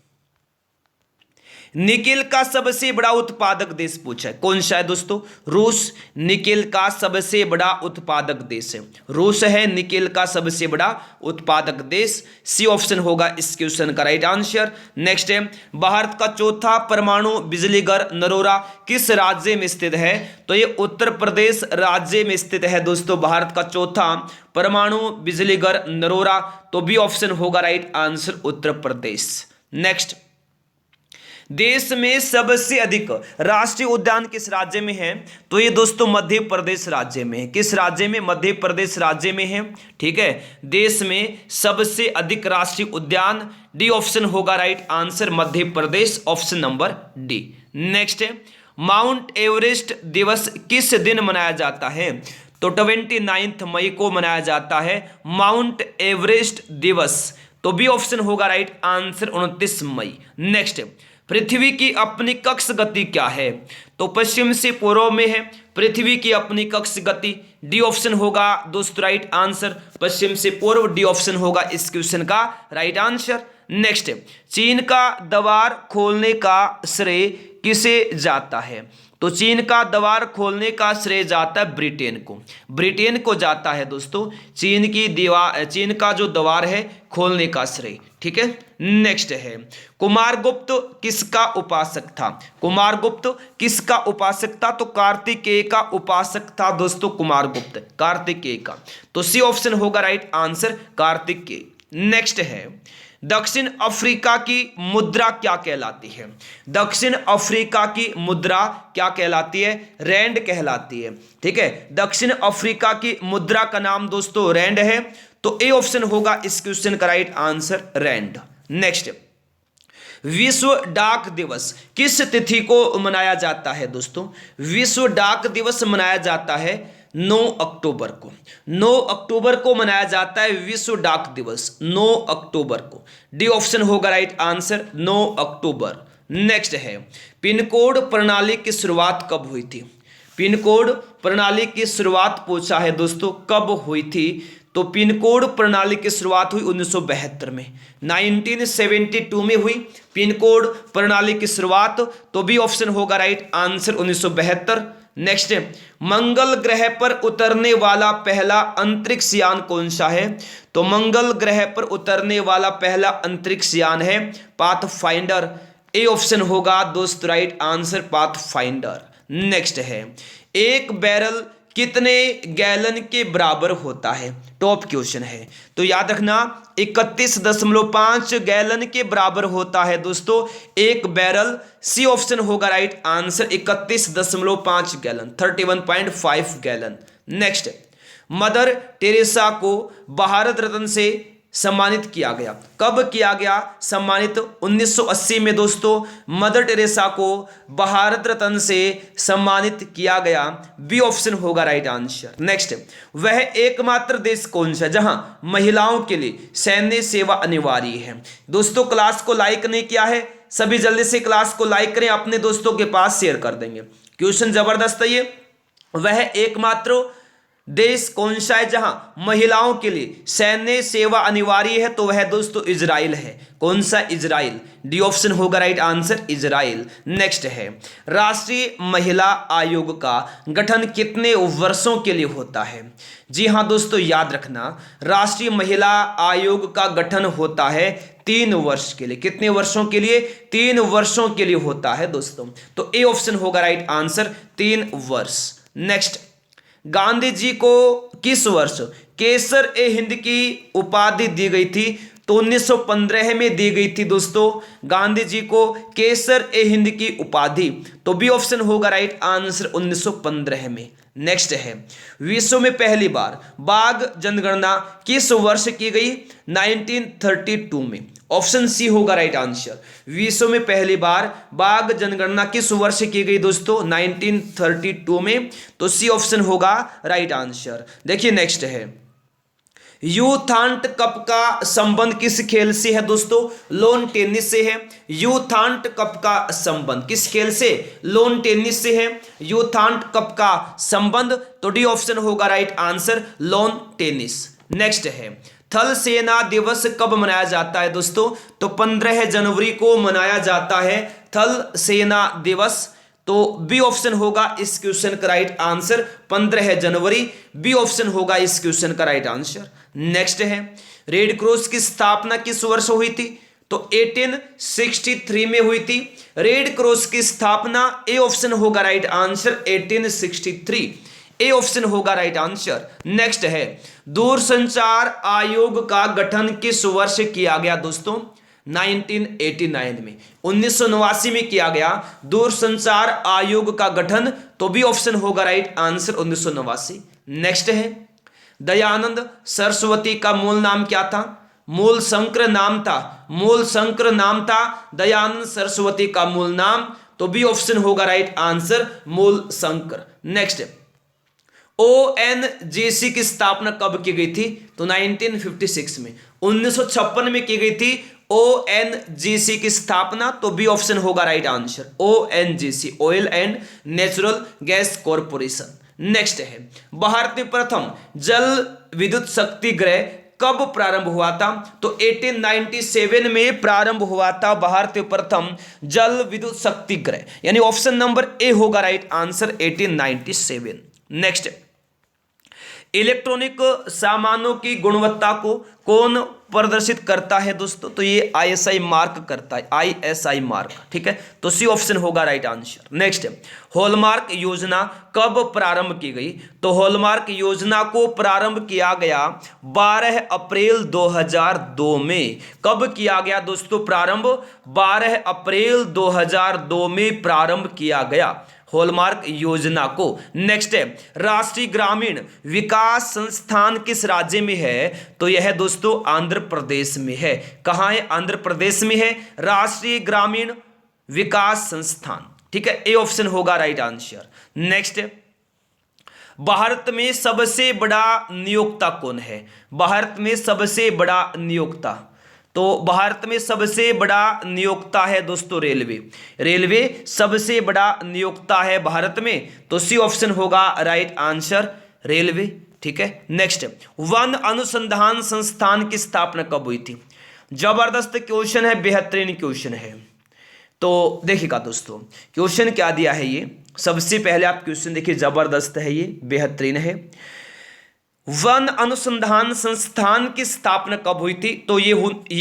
[SPEAKER 1] निकेल का सबसे बड़ा उत्पादक देश पूछा है, कौन सा है दोस्तों? रूस निकेल का सबसे बड़ा उत्पादक देश है। रूस है निकेल का सबसे बड़ा उत्पादक देश। सी ऑप्शन होगा इस क्वेश्चन का राइट आंसर। नेक्स्ट है, भारत का चौथा परमाणु बिजली घर नरोरा किस राज्य में स्थित है? तो ये उत्तर प्रदेश राज्य में स्थित है दोस्तों, भारत का चौथा परमाणु बिजली घर नरोरा। तो बी ऑप्शन होगा right answer, Uttar Pradesh. Next, देश में सबसे अधिक राष्ट्रीय उद्यान किस राज्य में है? तो ये दोस्तों मध्य प्रदेश राज्य में है। किस राज्य में? मध्य प्रदेश राज्य में है। ठीक है, देश में सबसे अधिक राष्ट्रीय उद्यान, डी ऑप्शन होगा right answer, Madhya Pradesh, option number D. Next है, माउंट एवरेस्ट दिवस किस दिन मनाया जाता है? तो 29 मई को मनाया जाता है माउंट एवरेस्ट दिवस। तो बी ऑप्शन होगा राइट आंसर, 29 मई। नेक्स्ट, पृथ्वी की अपनी कक्ष गति क्या है? तो पश्चिम से पूर्व में है पृथ्वी की अपनी कक्ष गति, डी ऑप्शन होगा दोस्तों राइट आंसर, पश्चिम से पूर्व, डी ऑप्शन होगा इस क्वेश्चन का राइट आंसर। नेक्स्ट, चीन का द्वार खोलने का श्रेय किसे जाता है? तो चीन का द्वार खोलने का श्रेय जाता है ब्रिटेन को, ब्रिटेन को जाता है दोस्तों चीन का जो द्वार है खोलने का श्रेय। ठीक है, नेक्स्ट है, कुमारगुप्त किसका उपासक था? कुमारगुप्त किसका उपासक था? तो कार्तिकेय का उपासक था दोस्तों कुमारगुप्त, कार्तिकेय का। तो सी ऑप्शन होगा राइट आंसर, कार्तिकेय। नेक्स्ट है, दक्षिण अफ्रीका की मुद्रा क्या कहलाती है? दक्षिण अफ्रीका की मुद्रा क्या कहलाती है? रैंड कहलाती है। ठीक है, दक्षिण अफ्रीका की मुद्रा का नाम दोस्तों रैंड है। तो ए ऑप्शन होगा इस क्वेश्चन का राइट आंसर, रैंड। नेक्स्ट, विश्व डाक दिवस किस तिथि को मनाया जाता है दोस्तों? विश्व डाक दिवस मनाया जाता है 9 अक्टूबर को। 9 अक्टूबर को मनाया जाता है विश्व डाक दिवस, 9 अक्टूबर को। डी ऑप्शन होगा राइट आंसर, 9 अक्टूबर। नेक्स्ट है, पिन कोड प्रणाली की शुरुआत कब हुई थी? पिन कोड प्रणाली की शुरुआत पूछा है दोस्तों, कब हुई थी? तो पिन कोड प्रणाली की शुरुआत हुई 1972 में, 1972 में हुई पिन कोड प्रणाली की शुरुआत। तो बी ऑप्शन होगा राइट आंसर, 1972। नेक्स्ट, मंगल ग्रह पर उतरने वाला पहला अंतरिक्ष यान कौन सा है? तो मंगल ग्रह पर उतरने वाला पहला अंतरिक्ष यान है पाथफाइंडर। ए ऑप्शन होगा दोस्त राइट आंसर, पाथफाइंडर। नेक्स्ट है, एक बैरल कितने गैलन के बराबर होता है? टॉप क्वेश्चन है, तो याद रखना 31.5 गैलन के बराबर होता है दोस्तों एक बैरल। सी ऑप्शन होगा right answer, 31.5 gallon, 31.5 gallon. Next, mother Teresa को भारत रत्न से सम्मानित किया गया, कब किया गया सम्मानित? 1980 में दोस्तों मदर टेरेसा को भारत रत्न से सम्मानित किया गया। बी ऑप्शन होगा राइट आंसर। नेक्स्ट, वह एकमात्र देश कौन सा जहां महिलाओं के लिए सैन्य सेवा अनिवार्य है? दोस्तों क्लास को लाइक नहीं किया है, सभी जल्दी से क्लास को लाइक करें, अपने दोस्तों के पास शेयर कर देंगे। क्वेश्चन जबरदस्त है ये। वह एकमात्र देश कौन सा है जहां महिलाओं के लिए सैन्य सेवा अनिवार्य है? तो वह दोस्तों इजराइल है। कौन सा? इजराइल। डी ऑप्शन होगा राइट आंसर, इजराइल। नेक्स्ट है, राष्ट्रीय महिला आयोग का गठन कितने वर्षों के लिए होता है? जी हां दोस्तों, याद रखना राष्ट्रीय महिला आयोग का गठन होता है 3 वर्ष के लिए। कितने वर्षों के लिए? 3 वर्षों के लिए होता है दोस्तों। तो ए ऑप्शन होगा राइट आंसर, 3 वर्ष। नेक्स्ट, गांधी जी को किस वर्ष केसर ए हिंद की उपाधि दी गई थी? तो 1915 में दी गई थी दोस्तों गांधी जी को केसर ए हिंद की उपाधि। तो बी ऑप्शन होगा राइट आंसर, 1915 में। नेक्स्ट है, विश्व में पहली बार बाघ जनगणना किस वर्ष की गई? 1932 में। ऑप्शन सी होगा राइट आंसर, विश्व में पहली बार बाघ जनगणना किस वर्ष की गई दोस्तों? 1932 में। तो सी ऑप्शन होगा राइट आंसर। देखिए नेक्स्ट है, यूथांट कप का संबंध किस खेल से है दोस्तों? लॉन टेनिस से है। यूथांट कप का संबंध किस खेल से? लॉन टेनिस से है यूथांट कप का संबंध। तो डी ऑप्शन होगा right answer, lawn tennis. Next है, थल सेना दिवस कब मनाया जाता है दोस्तों? तो 15 जनवरी को मनाया जाता है थल सेना दिवस। तो बी ऑप्शन होगा इस क्वेश्चन का राइट आंसर, 15 जनवरी। बी ऑप्शन होगा इस क्वेश्चन का राइट आंसर। नेक्स्ट है, रेड क्रॉस की स्थापना किस वर्ष हुई थी? तो 1863 में हुई थी रेड क्रॉस की स्थापना। ए ऑप्शन होगा राइट आंसर, 1863। ए ऑप्शन होगा राइट आंसर। नेक्स्ट है, दूरसंचार आयोग का गठन किस वर्ष किया गया दोस्तों? 1989 में, 1989 में किया गया दूरसंचार आयोग का गठन। तो भी ऑप्शन होगा राइट आंसर, 1989। नेक्स्ट है, दयानंद सरस्वती का मूल नाम क्या था? मूल शंकर नाम था, मूल शंकर नाम था दयानंद सरस्वती का मूल नाम। तो बी ऑप्शन होगा राइट आंसर, मूल शंकर। नेक्स्ट, ओएनजीसी की स्थापना कब की गई थी? तो 1956 में, 1956 में की गई थी ओएनजीसी की स्थापना। तो बी ऑप्शन होगा right answer, ONGC, oil and natural gas corporation. Next है, भारत में प्रथम जल विद्युत शक्ति गृह कब प्रारंभ हुआ था? तो 1897 में प्रारंभ हुआ था भारत में प्रथम जल विद्युत शक्ति गृह, यानी ऑप्शन नंबर ए होगा राइट आंसर, 1897। नेक्स्ट, इलेक्ट्रॉनिक सामानों की गुणवत्ता को कौन प्रदर्शित करता है दोस्तों? तो ये आईएसआई मार्क करता है, आईएसआई मार्क, ठीक है। तो सी ऑप्शन होगा राइट आंसर। नेक्स्ट, हॉलमार्क योजना कब प्रारंभ की गई? तो हॉलमार्क योजना को प्रारंभ किया गया 12 अप्रैल 2002 में। कब किया गया दोस्तों प्रारंभ? 12 अप्रैल 2002 में प्रारंभ किया गया हॉलमार्क योजना को। नेक्स्ट है, राष्ट्रीय ग्रामीण विकास संस्थान किस राज्य में है? तो यह दोस्तों आंध्र प्रदेश में है। कहाँ है? आंध्र प्रदेश में है राष्ट्रीय ग्रामीण विकास संस्थान, ठीक है। ए ऑप्शन होगा राइट आंसर। नेक्स्ट, भारत में सबसे बड़ा नियोक्ता कौन है? भारत में सबसे बड़ा नियोक्ता, तो भारत में सबसे बड़ा नियोक्ता है दोस्तों रेलवे। रेलवे सबसे बड़ा नियोक्ता है भारत में। तो सी ऑप्शन होगा राइट आंसर, रेलवे, ठीक है। नेक्स्ट, वन अनुसंधान संस्थान की स्थापना कब हुई थी? जबरदस्त क्वेश्चन है, बेहतरीन क्वेश्चन है। तो देखिएगा दोस्तों, क्वेश्चन क्या दिया है ये, सबसे पहले आप क्वेश्चन देखिए, जबरदस्त है ये, बेहतरीन है। वन अनुसंधान संस्थान की स्थापना कब हुई थी? तो ये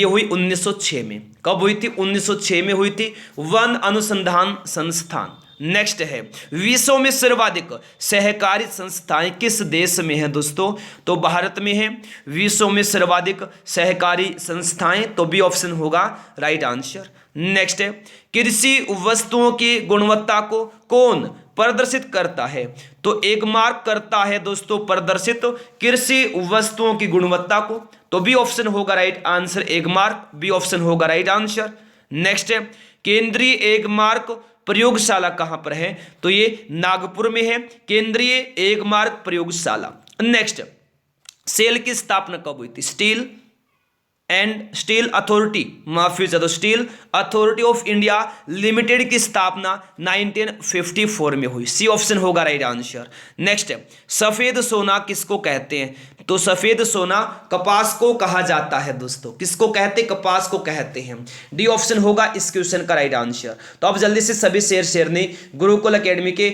[SPEAKER 1] हुई 1906 में। कब हुई थी? 1906 में हुई थी वन अनुसंधान संस्थान। नेक्स्ट है, विश्व में सर्वाधिक सहकारी संस्थाएं किस देश में हैं दोस्तों? तो भारत में है विश्व में सर्वाधिक सहकारी संस्थाएं। तो बी ऑप्शन होगा राइट आंसर। नेक्स्ट है, कृषि वस्तुओं की गुणवत्ता को कौन प्रदर्शित करता है? तो एक मार्क करता है दोस्तों प्रदर्शित कृषि वस्तुओं की गुणवत्ता को। तो बी ऑप्शन होगा राइट आंसर, एक मार्क, बी ऑप्शन होगा राइट आंसर। नेक्स्ट है, केंद्रीय एक मार्क प्रयोगशाला कहां पर है? तो ये नागपुर में है केंद्रीय एक मार्क प्रयोगशाला। नेक्स्ट, सेल की स्थापना कब हुई थी? स्टील अथॉरिटी, माफी चाहता हूं, steel authority of India limited की स्थापना 1954 में हुई। सी ऑप्शन होगा राइट आंसर। नेक्स्ट, सफेद सोना किसको कहते हैं? तो सफेद सोना कपास को कहा जाता है दोस्तों। किसको कहते? कपास को कहते हैं। डी ऑप्शन होगा इस क्वेश्चन का राइट आंसर। तो आप जल्दी से सभी शेयरनी गुरुकुल एकेडमी के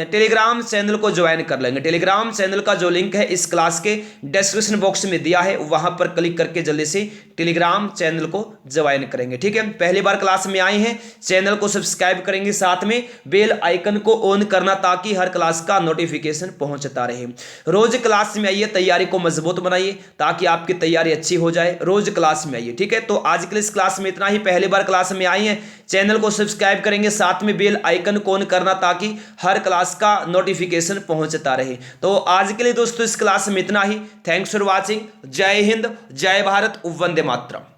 [SPEAKER 1] टेलीग्राम चैनल को ज्वाइन कर लेंगे। टेलीग्राम चैनल का जो लिंक है इस क्लास के डिस्क्रिप्शन बॉक्स में दिया है, वहां पर क्लिक करके जल्दी से टेलीग्राम चैनल को ज्वाइन करेंगे, ठीक है। पहली बार क्लास में आए हैं, चैनल को सब्सक्राइब करेंगे, साथ में बेल आइकन को ऑन करना ताकि हर क्लास का नोटिफिकेशन पहुंचता रहे। रोज क्लास में आइए, तैयारी को मजबूत बनाइए ताकि आपकी तैयारी अच्छी हो जाए। रोज क्लास में आइए, ठीक है। तो आज के लिए इस क्लास में इतना ही। पहली बार क्लास में आए हैं, चैनल को सब्सक्राइब करेंगे, साथ में बेल आइकन को ऑन करना ताकि हर क्लास का नोटिफिकेशन पहुंचता रहे। तो आज के लिए दोस्तों इस क्लास में इतना ही। Thanks for watching. जय हिंद, जय भारत, वंदे मातरम।